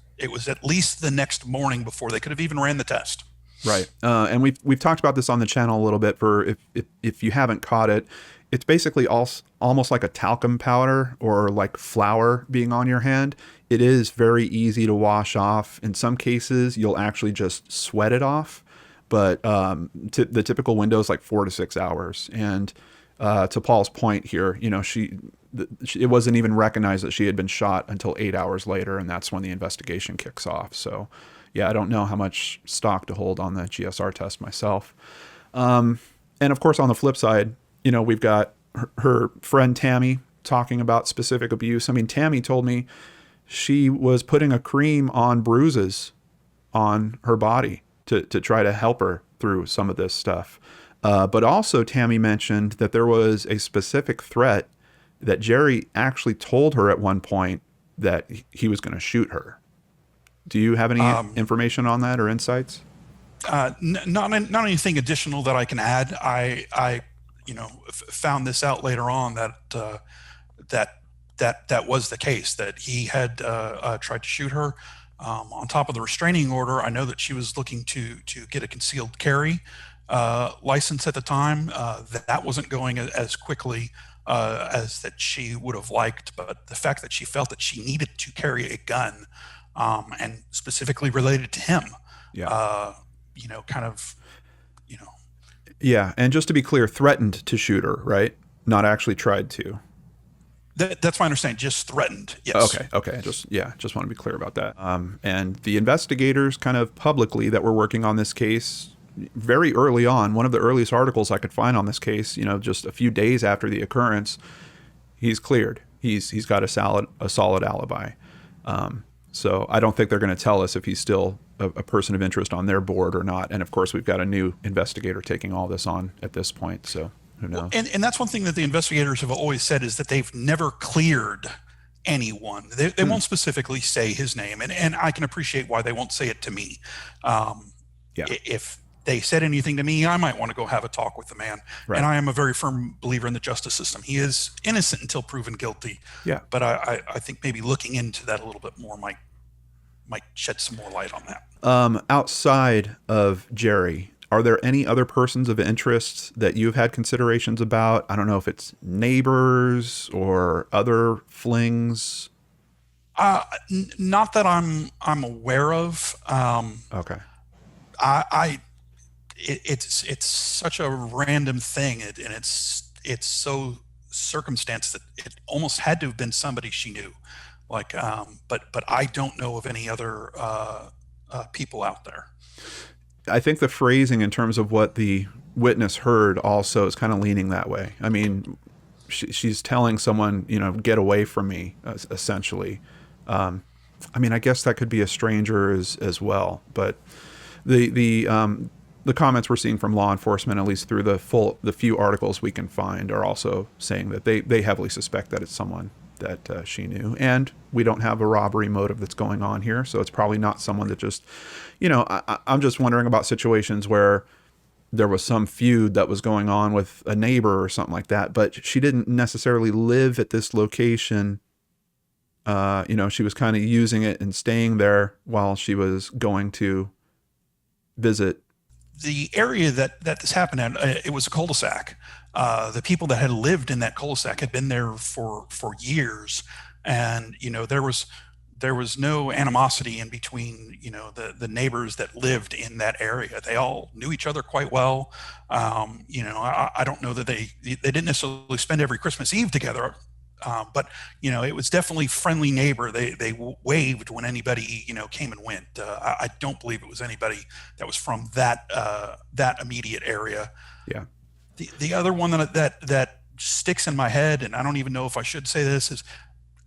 at least the next morning before they could have even ran the test. Right. And we've talked about this on the channel a little bit. For if you haven't caught it, it's basically almost like a talcum powder or like flour being on your hand. It is very easy to wash off. In some cases, you'll actually just sweat it off. But the typical window is like 4 to 6 hours. And to Paul's point here, it wasn't even recognized that she had been shot until 8 hours later, and that's when the investigation kicks off. So, yeah, I don't know how much stock to hold on the GSR test myself. And of course, on the flip side, we've got her friend Tammy talking about specific abuse. I mean, Tammy told me she was putting a cream on bruises on her body to try to help her through some of this stuff. But also, Tammy mentioned that there was a specific threat that Jerry actually told her at one point that he was going to shoot her. Do you have any information on that or insights? Not anything additional that I can add. I found this out later on that was the case, that he had tried to shoot her. On top of the restraining order, I know that she was looking to get a concealed carry license at the time. That wasn't going as quickly as that she would have liked, but the fact that she felt that she needed to carry a gun, and specifically related to him, Yeah. kind of, Yeah. And just to be clear, threatened to shoot her, right? Not actually tried to. That's my understanding. Just threatened. Yes. Okay, okay. Just want to be clear about that. And the investigators, kind of publicly, that were working on this case very early on. One of the earliest articles I could find on this case, just a few days after the occurrence, he's cleared. He's got a solid alibi. So I don't think they're going to tell us if he's still a person of interest on their board or not. And of course, we've got a new investigator taking all this on at this point. So who knows? And that's one thing that the investigators have always said is that they've never cleared anyone. They won't specifically say his name, and I can appreciate why they won't say it to me. Yeah. If they said anything to me, I might want to go have a talk with the man. Right. And I am a very firm believer in the justice system. He is innocent until proven guilty. Yeah. But I think maybe looking into that a little bit more might shed some more light on that. Outside of Jerry, are there any other persons of interest that you've had considerations about? I don't know if it's neighbors or other flings. Not that I'm aware of. Okay. It's such a random thing, and it's so circumstance that it almost had to have been somebody she knew. But I don't know of any other people out there. I think the phrasing in terms of what the witness heard also is kind of leaning that way. I mean, she's telling someone, get away from me, essentially. I mean, I guess that could be a stranger as well. But the comments we're seeing from law enforcement, at least through the few articles we can find, are also saying that they heavily suspect that it's someone that she knew. And we don't have a robbery motive that's going on here, so it's probably not someone that just, I'm just wondering about situations where there was some feud that was going on with a neighbor or something like that, but she didn't necessarily live at this location. She was kind of using it and staying there while she was going to visit. The area that this happened at, it was a cul-de-sac. The people that had lived in that cul-de-sac had been there for years, and there was no animosity in between the neighbors that lived in that area. They all knew each other quite well. I don't know that they didn't necessarily spend every Christmas Eve together. But it was definitely friendly neighbor. They waved when anybody came and went. I don't believe it was anybody that was from that immediate area. Yeah. The other one that sticks in my head, and I don't even know if I should say this, is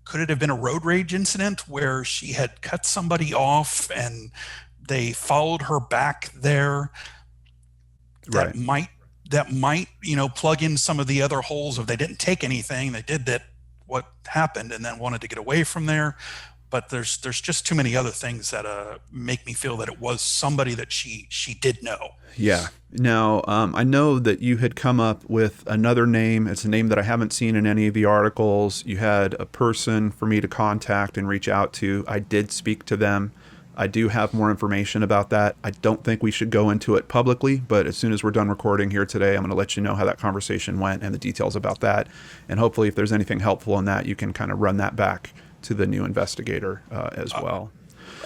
could it have been a road rage incident where she had cut somebody off and they followed her back there? That right. might plug in some of the other holes. If they didn't take anything, they did that. What happened, and then wanted to get away from there. But there's just too many other things that make me feel that it was somebody that she did know. Yeah. Now, I know that you had come up with another name. It's a name that I haven't seen in any of the articles. You had a person for me to contact and reach out to. I did speak to them. I do have more information about that. I don't think we should go into it publicly, but as soon as we're done recording here today, I'm going to let you know how that conversation went and the details about that. And hopefully, if there's anything helpful in that, you can kind of run that back to the new investigator as well.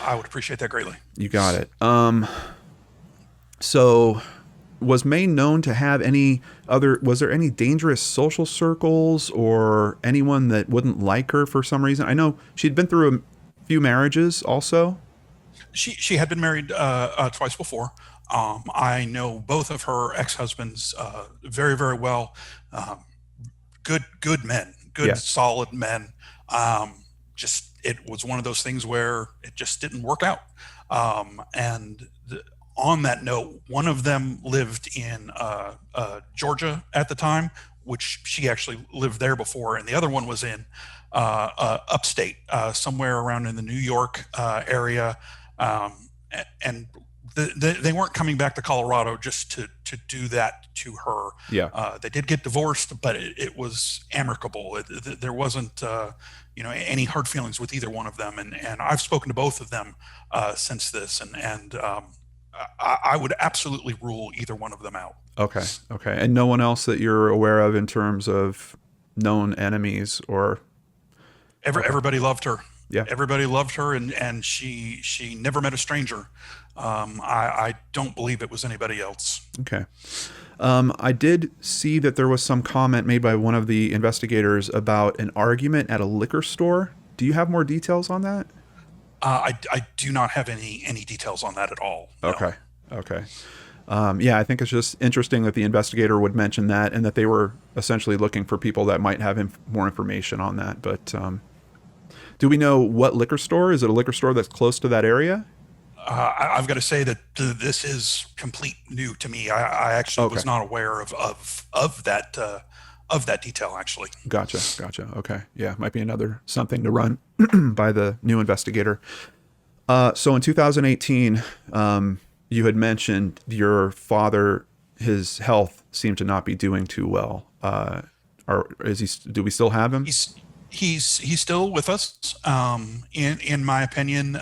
I would appreciate that greatly. You got it. So was May known to have was there any dangerous social circles or anyone that wouldn't like her for some reason? I know she'd been through a few marriages also. She had been married twice before. I know both of her ex-husbands very, very well. Good men, solid men. It was one of those things where it just didn't work out. On that note, one of them lived in Georgia at the time, which she actually lived there before, and the other one was in upstate, somewhere around in the New York area. And they weren't coming back to Colorado just to do that to her. Yeah. They did get divorced, but it was amicable. There wasn't any hard feelings with either one of them. And I've spoken to both of them since this, and I would absolutely rule either one of them out. Okay. And no one else that you're aware of in terms of known enemies or? Everybody loved her. Yeah. Everybody loved her, and she never met a stranger. I don't believe it was anybody else. Okay. I did see that there was some comment made by one of the investigators about an argument at a liquor store. Do you have more details on that? I do not have any details on that at all. No. Okay. Okay. Yeah, I think it's just interesting that the investigator would mention that and that they were essentially looking for people that might have more information on that. But do we know what liquor store? Is it a liquor store that's close to that area? I've got to say that this is complete new to me. I actually Okay. was not aware of that detail actually. Gotcha. Gotcha. Okay. Yeah, might be another something to run by the new investigator. So in 2018, you had mentioned your father, his health seemed to not be doing too well. Is he? Do we still have him? He's still with us. In my opinion,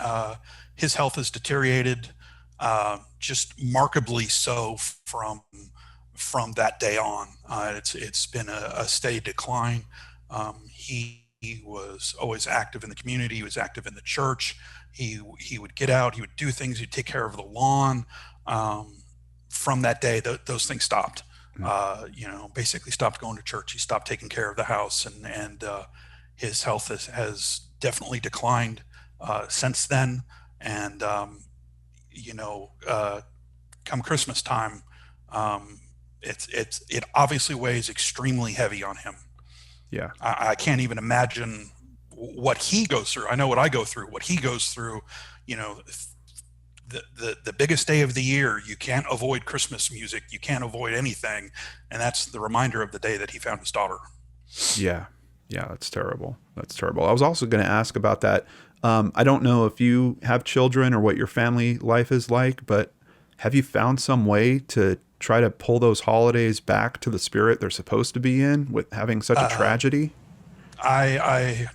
his health has deteriorated just markedly so from that day on. It's been a steady decline. He was always active in the community. He was active in the church. He would get out. He would do things. He'd take care of the lawn. From that day, those things stopped. Basically stopped going to church. He stopped taking care of the house, and his health has definitely declined since then. And come Christmas time, it obviously weighs extremely heavy on him. Yeah. I can't even imagine what he goes through. I know what I go through, what he goes through. You know, the biggest day of the year, you can't avoid Christmas music. You can't avoid anything. And that's the reminder of the day that he found his daughter. Yeah. Yeah, that's terrible. That's terrible. I was also going to ask about that. I don't know if you have children or what your family life is like, but have you found some way to try to pull those holidays back to the spirit they're supposed to be in with having such a tragedy? I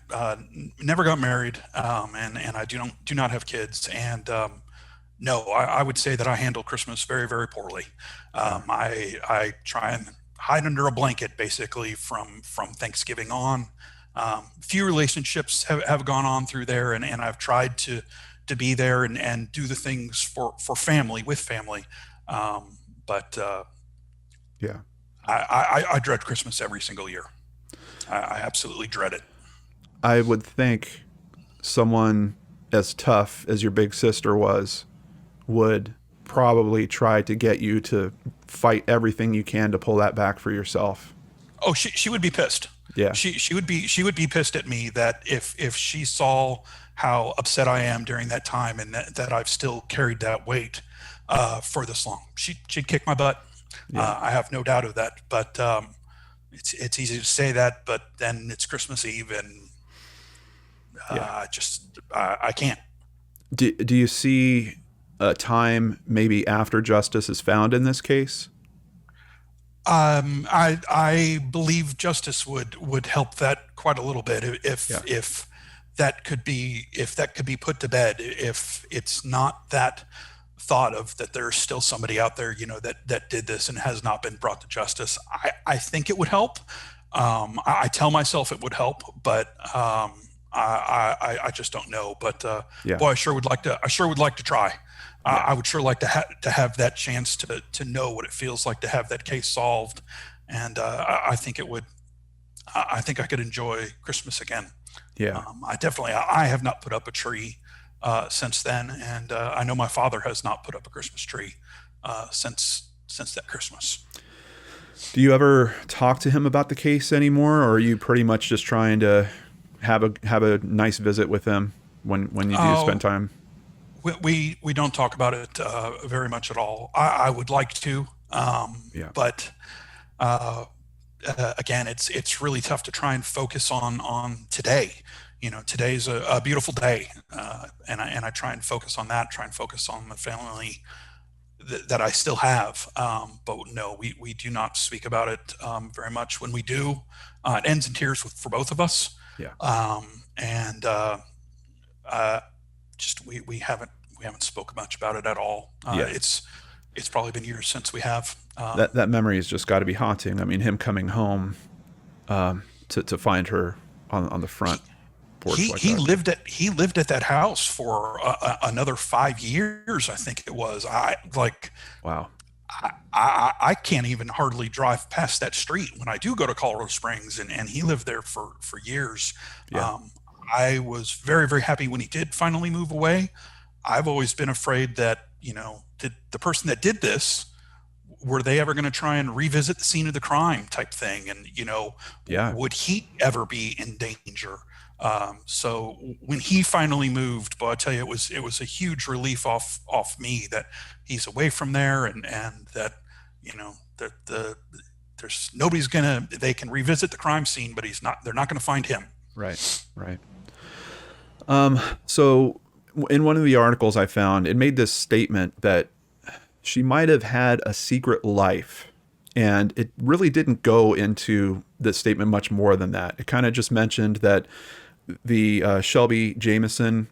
never got married, and I do not have kids, and no, I would say that I handle Christmas very, very poorly. I try and hide under a blanket basically from Thanksgiving on. Few relationships have gone on through there, and I've tried to be there and do the things for family with family. But Yeah. I dread Christmas every single year. I absolutely dread it. I would think someone as tough as your big sister was would probably try to get you to fight everything you can to pull that back for yourself. Oh, she would be pissed. Yeah. She would be pissed at me that if she saw how upset I am during that time and that I've still carried that weight for this long, she'd kick my butt. Yeah. I have no doubt of that. But it's easy to say that, but then it's Christmas Eve, and Yeah. I can't. Do you see a time maybe after justice is found in this case? I believe justice would help that quite a little bit Yeah. if that could be put to bed, if it's not that thought of that there's still somebody out there, that did this and has not been brought to justice. I think it would help. I tell myself it would help, but I just don't know. But Yeah. boy, I sure would like to try. Yeah. I would sure like to have that chance to know what it feels like to have that case solved, and I think it would. I think I could enjoy Christmas again. Yeah. I have not put up a tree since then, and I know my father has not put up a Christmas tree since that Christmas. Do you ever talk to him about the case anymore, or are you pretty much just trying to have a nice visit with him when you do spend time? We don't talk about it very much at all. I would like to, Yeah. but again, it's really tough to try and focus on today. Today's a beautiful day, and I try and focus on that. Try and focus on the family that I still have. But no, we do not speak about it very much. When we do, it ends in tears for both of us. Yeah. And just we haven't spoken much about it at all. Yeah. It's probably been years since we have. That memory has just got to be haunting. I mean, him coming home to find her on the front porch like He that. lived at that house for another 5 years, I think it was. Wow. I can't even hardly drive past that street when I do go to Colorado Springs, and he lived there for years. Yeah. Um, I was very, very happy when he did finally move away. I've always been afraid that, did the person that did this, were they ever going to try and revisit the scene of the crime type thing? And, Yeah. would he ever be in danger? So when he finally moved, but I tell you, it was a huge relief off me that he's away from there, and that, that there's nobody's gonna they can revisit the crime scene, but they're not going to find him. Right. Right. So in one of the articles I found, it made this statement that she might have had a secret life. And it really didn't go into the statement much more than that. It kind of just mentioned that the Shelby Jameson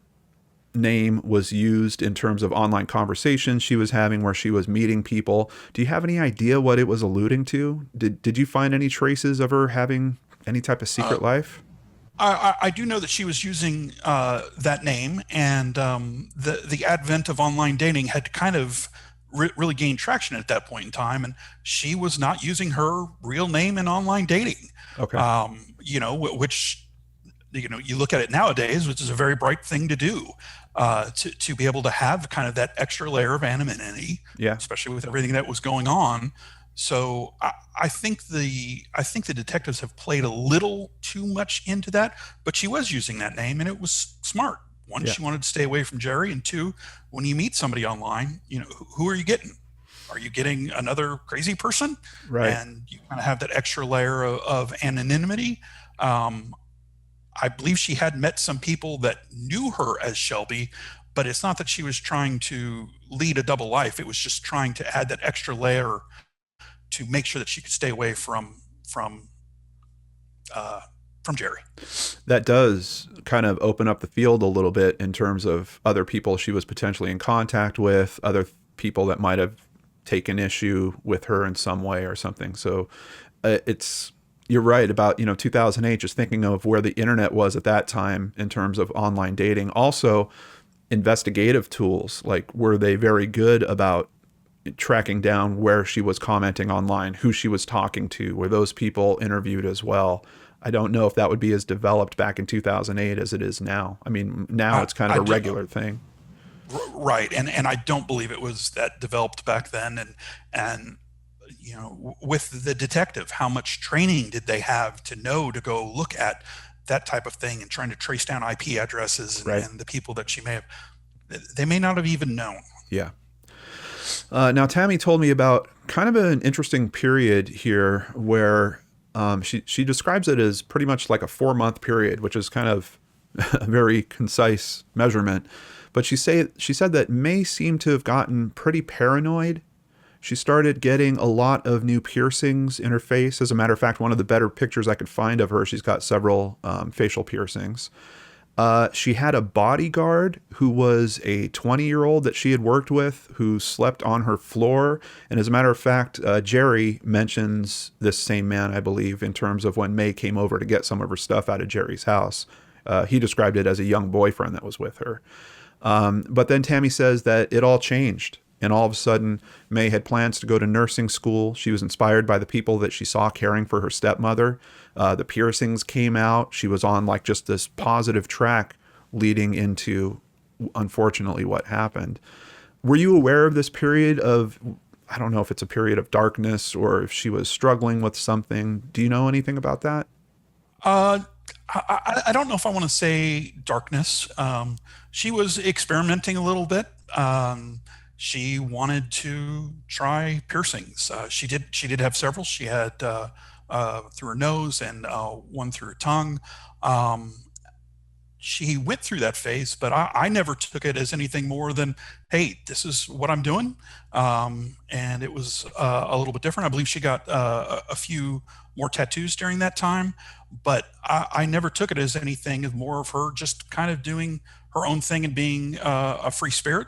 name was used in terms of online conversations she was having where she was meeting people. Do you have any idea what it was alluding to? Did you find any traces of her having any type of Uh, secret life? I do know that she was using that name, and the advent of online dating had kind of really gained traction at that point in time, and she was not using her real name in online dating. Okay. Which, you look at it nowadays, which is a very bright thing to do, to be able to have kind of that extra layer of anonymity, Yeah. especially with everything that was going on. So I think the detectives have played a little too much into that, but she was using that name, and it was smart. One, Yeah. she wanted to stay away from Jerry, and two, when you meet somebody online, who are you getting? Are you getting another crazy person? Right. And you kind of have that extra layer of anonymity. Um, I believe she had met some people that knew her as Shelby, but it's not that she was trying to lead a double life. It was just trying to add that extra layer to make sure that she could stay away uh, from Jerry. That does kind of open up the field a little bit in terms of other people she was potentially in contact with, other people that might have taken issue with her in some way or something. So it's you're right about 2008. Just thinking of where the internet was at that time in terms of online dating. Also, investigative tools, like were they very good about tracking down where she was commenting online, who she was talking to, were those people interviewed as well? I don't know if that would be as developed back in 2008 as it is now. I mean, now I, it's kind of I a do, regular thing. right, and I don't believe it was that developed back then. And with the detective, how much training did they have to know to go look at that type of thing and trying to trace down IP addresses Right. and the people that she may have, they may not have even known. Yeah. Now, Tammy told me about kind of an interesting period here where she describes it as pretty much like a 4-month period, which is kind of a very concise measurement. But she said that May seemed to have gotten pretty paranoid. She started getting a lot of new piercings in her face. As a matter of fact, one of the better pictures I could find of her, she's got several facial piercings. She had a bodyguard who was a 20-year-old that she had worked with who slept on her floor. And as a matter of fact, Jerry mentions this same man, I believe, in terms of when May came over to get some of her stuff out of Jerry's house. He described it as a young boyfriend that was with her. But then Tammy says that it all changed. And all of a sudden, May had plans to go to nursing school. She was inspired by the people that she saw caring for her stepmother. The piercings came out. She was on like just this positive track leading into, unfortunately, what happened. Were you aware of this period of, I don't know if it's a period of darkness or if she was struggling with something? Do you know anything about that? Uh, I don't know if I want to say darkness. She was experimenting a little bit. She wanted to try piercings. She did have several. She had through her nose and one through her tongue. Um, she went through that phase, but I never took it as anything more than, hey, this is what I'm doing. And it was a little bit different. I believe she got a few more tattoos during that time, but I never took it as anything as more of her just kind of doing her own thing and being a free spirit.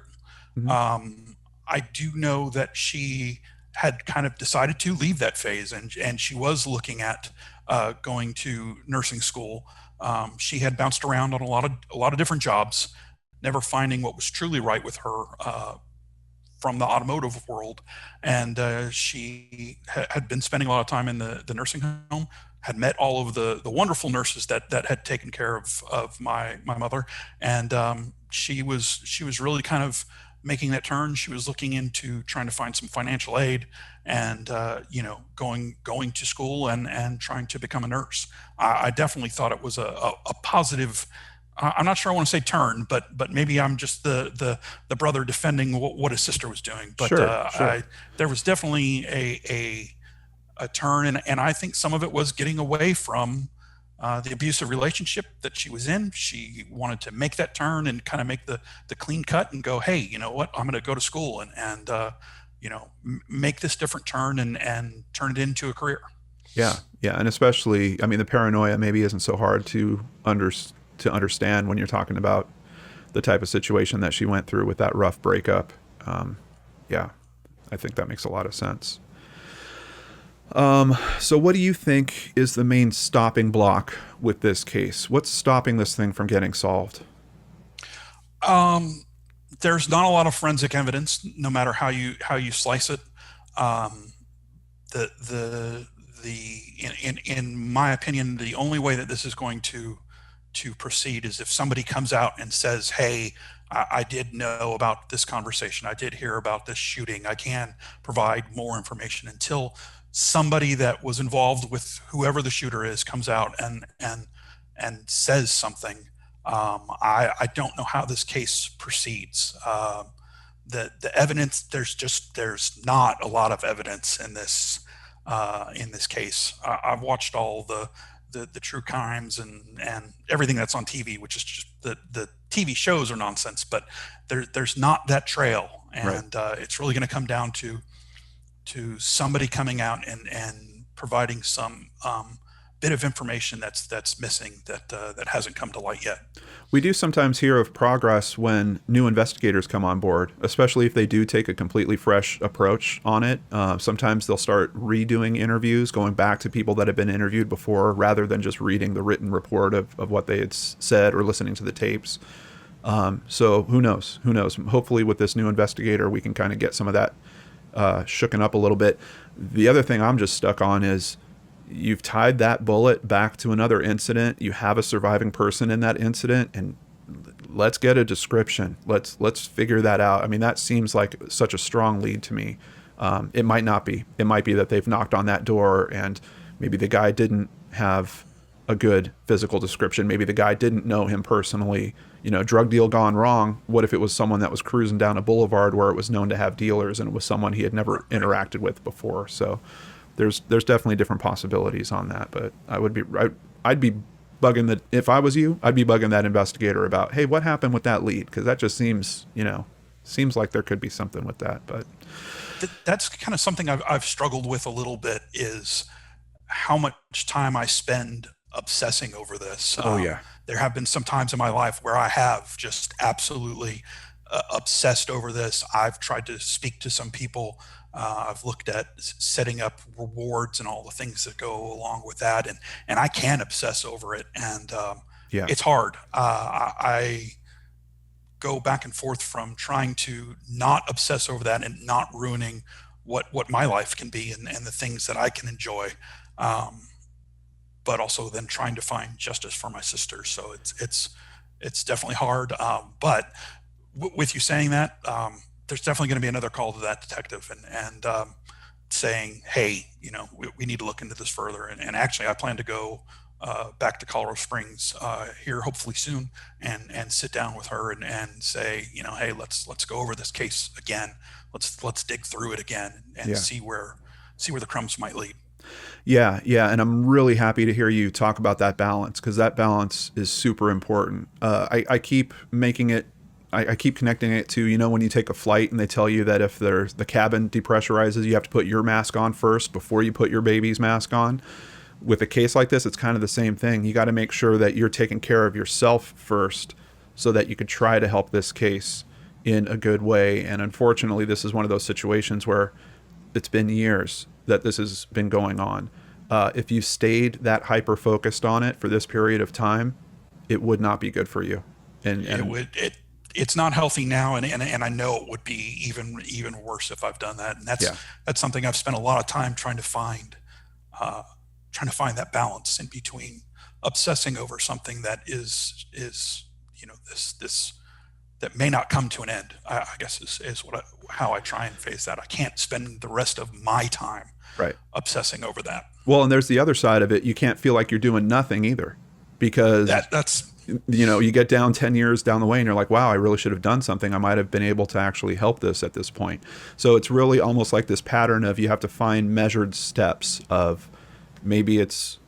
Mm-hmm. I do know that she had kind of decided to leave that phase, and she was looking at going to nursing school. She had bounced around on a lot of different jobs, never finding what was truly right with her from the automotive world, and she had been spending a lot of time in the nursing home. Had met all of the wonderful nurses that had taken care of my mother, and she was really kind of making that turn. She was looking into trying to find some financial aid, and going to school and trying to become a nurse. I definitely thought it was a positive. I'm not sure I want to say turn, but maybe I'm just the brother defending what his sister was doing. But Sure, sure. there was definitely a turn, and I think some of it was getting away from the abusive relationship that she was in. She wanted to make that turn and kind of make the clean cut and go, hey, you know what? I'm going to go to school and make this different turn and turn it into a career. Yeah, yeah, and especially, I mean, the paranoia maybe isn't so hard to understand when you're talking about the type of situation that she went through with that rough breakup. Yeah, I think that makes a lot of sense. So, what do you think is the main stopping block with this case? What's stopping this thing from getting solved? Um, there's not a lot of forensic evidence, no matter how you slice it. Um, the in my opinion, the only way that this is going to proceed is if somebody comes out and says, "Hey, I did know about this conversation. I did hear about this shooting. I can provide more information." Until somebody that was involved with whoever the shooter is comes out and says something, I don't know how this case proceeds. The evidence, there's not a lot of evidence in this case. I've watched all the true crimes and everything that's on TV, which is just the TV shows are nonsense, but there's not that trail, Right. and it's really going to come down to somebody coming out and providing some bit of information that's missing, that hasn't come to light yet. We do sometimes hear of progress when new investigators come on board, especially if they do take a completely fresh approach on it. Sometimes they'll start redoing interviews, going back to people that have been interviewed before, rather than just reading the written report of what they had said or listening to the tapes. So who knows? Who knows? Hopefully, with this new investigator, we can kind of get some of that shooken up a little bit. The other thing I'm just stuck on is you've tied that bullet back to another incident. You have a surviving person in that incident, and let's get a description. Let's figure that out. I mean, that seems like such a strong lead to me. It might not be. It might be that they've knocked on that door and maybe the guy didn't have a good physical description. Maybe the guy didn't know him personally. Drug deal gone wrong. What if it was someone that was cruising down a boulevard where it was known to have dealers, and it was someone he had never interacted with before? So there's definitely different possibilities on that. But I'd be bugging if I was you, I'd be bugging that investigator about, hey, what happened with that lead? Because that just seems like there could be something with that. But That's kind of something I've struggled with a little bit, is how much time I spend obsessing over this. oh yeah, There have been some times in my life where I have just absolutely obsessed over this. I've tried to speak to some people. I've looked at setting up rewards and all the things that go along with that, and I can obsess over it, and yeah, it's hard. I go back and forth from trying to not obsess over that and not ruining what my life can be, and the things that I can enjoy. Um, but also then trying to find justice for my sister. So it's definitely hard. But with you saying that, there's definitely going to be another call to that detective, and saying, hey, we need to look into this further. And actually, I plan to go back to Colorado Springs here hopefully soon, and sit down with her and say, hey, let's go over this case again. Let's dig through it again and yeah. see where the crumbs might lead. Yeah, yeah, and I'm really happy to hear you talk about that balance, because that balance is super important. I keep making it, I keep connecting it to, when you take a flight and they tell you that if the cabin depressurizes, you have to put your mask on first before you put your baby's mask on. With a case like this, it's kind of the same thing. You got to make sure that you're taking care of yourself first, so that you could try to help this case in a good way. And unfortunately, this is one of those situations where it's been years that this has been going on. If you stayed that hyper focused on it for this period of time, it would not be good for you. And it's not healthy now, and I know it would be even worse if I've done that. And Yeah. that's something I've spent a lot of time uh, trying to find that balance in between obsessing over something that is this that may not come to an end. I guess is how I try and face that. I can't spend the rest of my time Right. obsessing over that. Well, and there's the other side of it. You can't feel like you're doing nothing either, because That's you get down 10 years down the way and you're like, wow, I really should have done something. I might have been able to actually help this at this point. So it's really almost like this pattern of you have to find measured steps of, maybe it's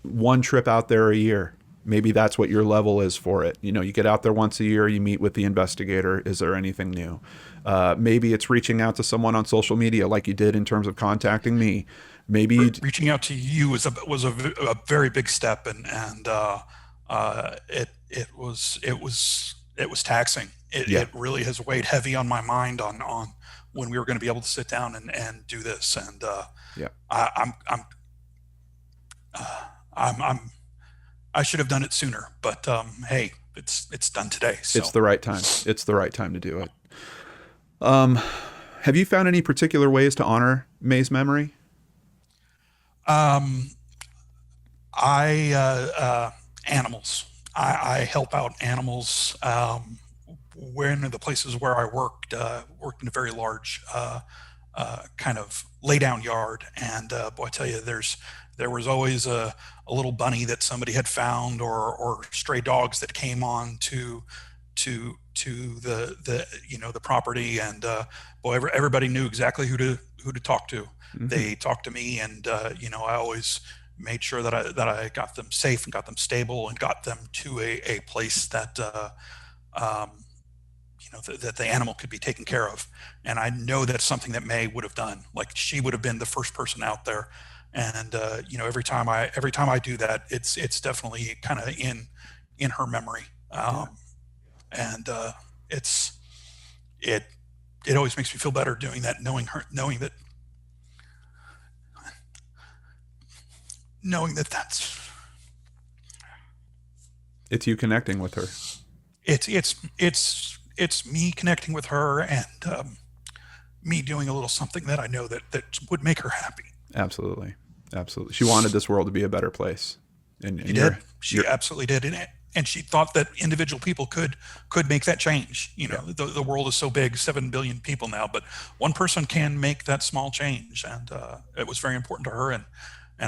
one trip out there a year. Maybe that's what your level is for it. You get out there once a year, you meet with the investigator. Is there anything new? Maybe it's reaching out to someone on social media like you did in terms of contacting me. Maybe reaching out to you was a very big step, and it was taxing. yeah, It really has weighed heavy on my mind on when we were going to be able to sit down and do this. And yeah, I, I'm I should have done it sooner, but hey, it's done today. So it's the right time. It's the right time to do it. Have you found any particular ways to honor May's memory? um, animals. I help out animals. When the places where I worked in a very large kind of lay down yard, and boy, I tell you, there was always a little bunny that somebody had found, or stray dogs that came on to the property, and boy, everybody knew exactly who to talk to. Mm-hmm. They talked to me, and I always made sure that I got them safe and got them stable and got them to a place that um, that the animal could be taken care of. And I know that's something that May would have done. Like, she would have been the first person out there. And every time I do that, it's definitely kind of in her memory. Yeah. And it's it it always makes me feel better doing that, knowing that It's you connecting with her. it's me connecting with her, and me doing a little something that I know that would make her happy. Absolutely. Absolutely. She wanted this world to be a better place. And She did. She absolutely did. And she thought that individual people could make that change. Yeah. The world is so big, 7 billion people now, but one person can make that small change. And it was very important to her. And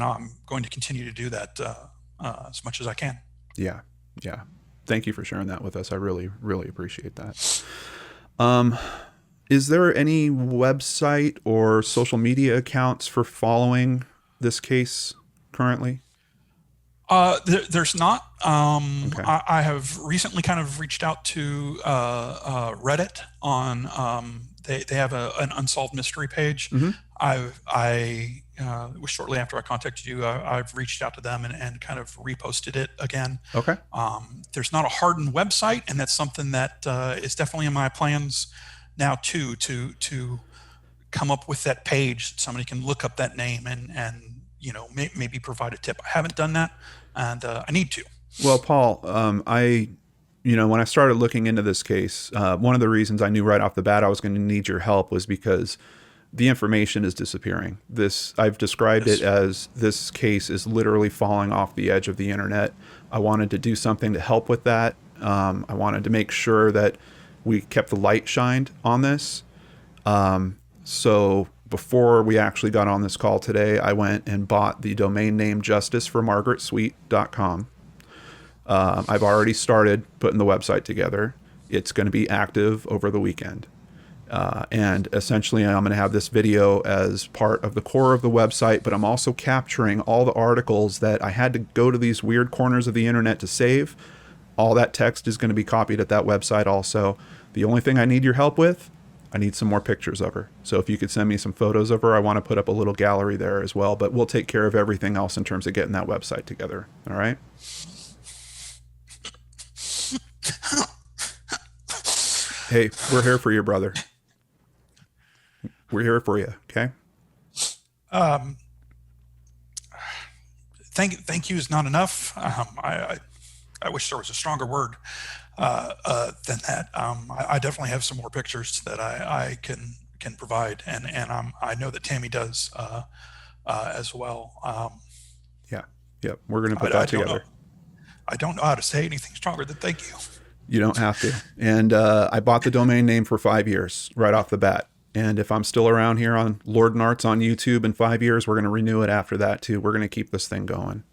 I'm going to continue to do that as much as I can. Yeah. Yeah. Thank you for sharing that with us. I really, really appreciate that. Is there any website or social media accounts for following this case currently? There's not. Okay. I have recently kind of reached out to Reddit on. They have an unsolved mystery page. Mm-hmm. I it was shortly after I contacted you. I've reached out to them and kind of reposted it again. Okay. There's not a hardened website, and that's something that is definitely in my plans now too, to come up with that page that somebody can look up that name and maybe provide a tip. I haven't done that, and I need to. Well, Paul, when I started looking into this case, one of the reasons I knew right off the bat I was going to need your help was because the information is disappearing. I've described Yes. it as, this case is literally falling off the edge of the internet. I wanted to do something to help with that. I wanted to make sure that we kept the light shined on this. So before we actually got on this call today, I went and bought the domain name justiceformargaretsuite.com. I've already started putting the website together. It's going to be active over the weekend. And essentially, I'm going to have this video as part of the core of the website, but I'm also capturing all the articles that I had to go to these weird corners of the internet to save. All that text is going to be copied at that website also. The only thing I need your help with, I need some more pictures of her. So if you could send me some photos of her, I want to put up a little gallery there as well, but we'll take care of everything else in terms of getting that website together. All right? Hey, we're here for you, brother. We're here for you. Okay. Thank you is not enough. I wish there was a stronger word than that. I definitely have some more pictures that I can provide, and I know that Tammy does as well. Yeah. Yep. We're going to put I that don't know. together. I don't know how to say anything stronger than thank you. You don't have to. And I bought the domain name for 5 years right off the bat. And if I'm still around here on Lord and Arts on YouTube in 5 years, we're going to renew it after that too. We're going to keep this thing going.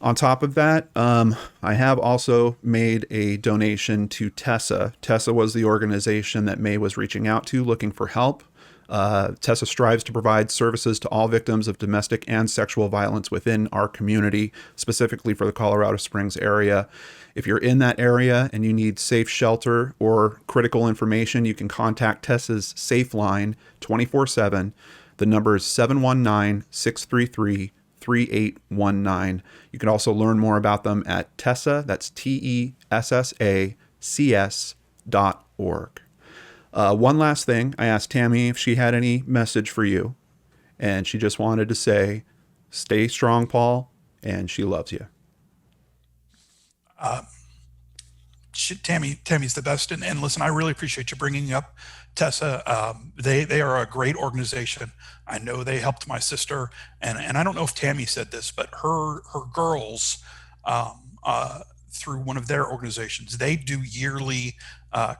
On top of that, I have also made a donation to Tessa. Tessa was the organization that May was reaching out to looking for help. Tessa strives to provide services to all victims of domestic and sexual violence within our community, specifically for the Colorado Springs area. If you're in that area and you need safe shelter or critical information, you can contact Tessa's Safe Line 24/7. The number is 719-633-3819. You can also learn more about them at Tessa, that's TESSACS.org. One last thing, I asked Tammy if she had any message for you, and she just wanted to say, stay strong, Paul, and she loves you. Tammy's the best, and listen, I really appreciate you bringing up Tessa. They are a great organization. I know they helped my sister, and I don't know if Tammy said this, but her girls, through one of their organizations, they do yearly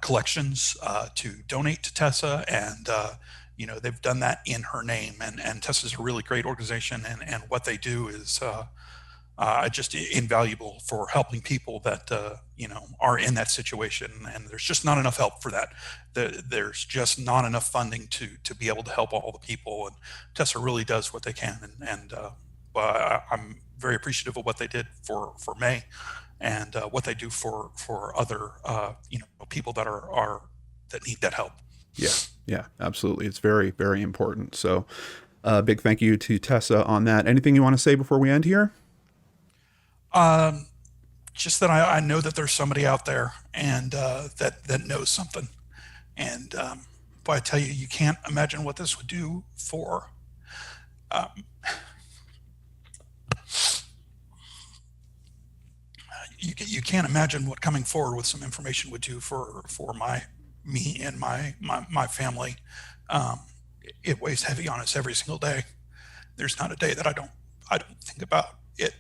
collections to donate to Tessa, and they've done that in her name, and Tessa's a really great organization, and what they do is just invaluable for helping people that are in that situation, and there's just not enough help for that. There's just not enough funding to be able to help all the people, and Tessa really does what they can, and I'm very appreciative of what they did for May, and what they do for other people that are that need that help. Yeah, absolutely. It's very, very important. So big thank you to Tessa on that. Anything you want to say before we end here? Just that I know that there's somebody out there, and that knows something, and boy, I tell you, you can't imagine what this would do for you can't imagine what coming forward with some information would do for me and my family. It weighs heavy on us every single day. There's not a day that I don't think about it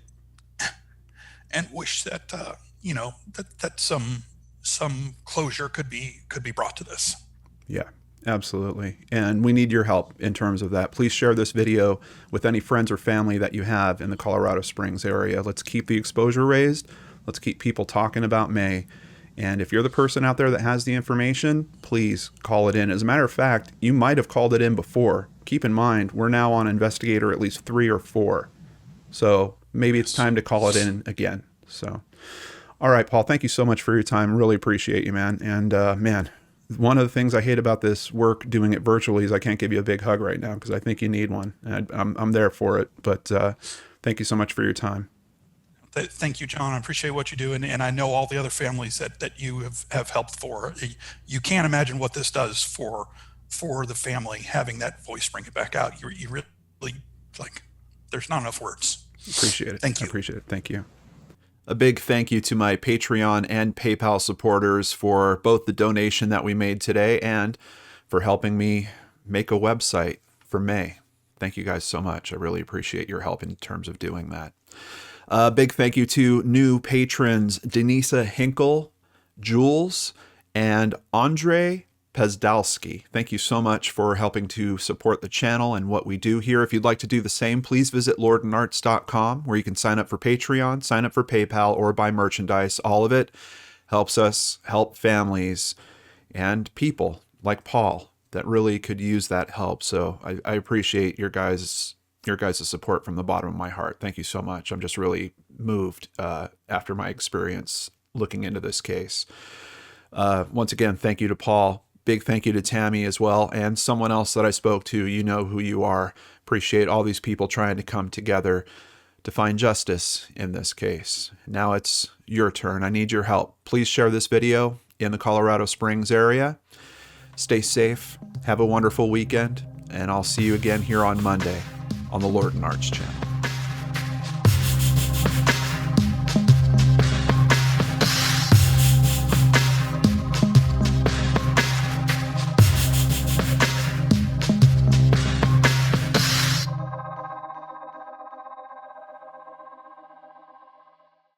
and wish that that some closure could be brought to this. Yeah, absolutely. And we need your help in terms of that. Please share this video with any friends or family that you have in the Colorado Springs area. Let's keep the exposure raised. Let's keep people talking about May. And if you're the person out there that has the information, please call it in. As a matter of fact, you might have called it in before. Keep in mind, we're now on investigator at least 3 or 4. So maybe it's time to call it in again. So, all right, Paul, thank you so much for your time. Really appreciate you, man. And man, one of the things I hate about this work, doing it virtually, is I can't give you a big hug right now because I think you need one. I'm there for it. But thank you so much for your time. Thank you, John. I appreciate what you do, and I know all the other families that you have helped for. You can't imagine what this does for the family, having that voice bring it back out. You really, like, there's not enough words. Appreciate it. Thank you. I appreciate it. Thank you. A big thank you to my Patreon and PayPal supporters for both the donation that we made today and for helping me make a website for May. Thank you guys so much. I really appreciate your help in terms of doing that. Big thank you to new patrons Denisa Hinkle, Jules, and Andre Pezdalski. Thank you so much for helping to support the channel and what we do here. If you'd like to do the same, please visit lordandarts.com, where you can sign up for Patreon, sign up for PayPal, or buy merchandise. All of it helps us help families and people like Paul that really could use that help. So I appreciate your guys' support from the bottom of my heart. Thank you so much. I'm just really moved after my experience looking into this case. Once again, thank you to Paul. Big thank you to Tammy as well, and someone else that I spoke to. You know who you are. Appreciate all these people trying to come together to find justice in this case. Now it's your turn. I need your help. Please share this video in the Colorado Springs area. Stay safe. Have a wonderful weekend, and I'll see you again here on Monday on the Lord and Arts channel.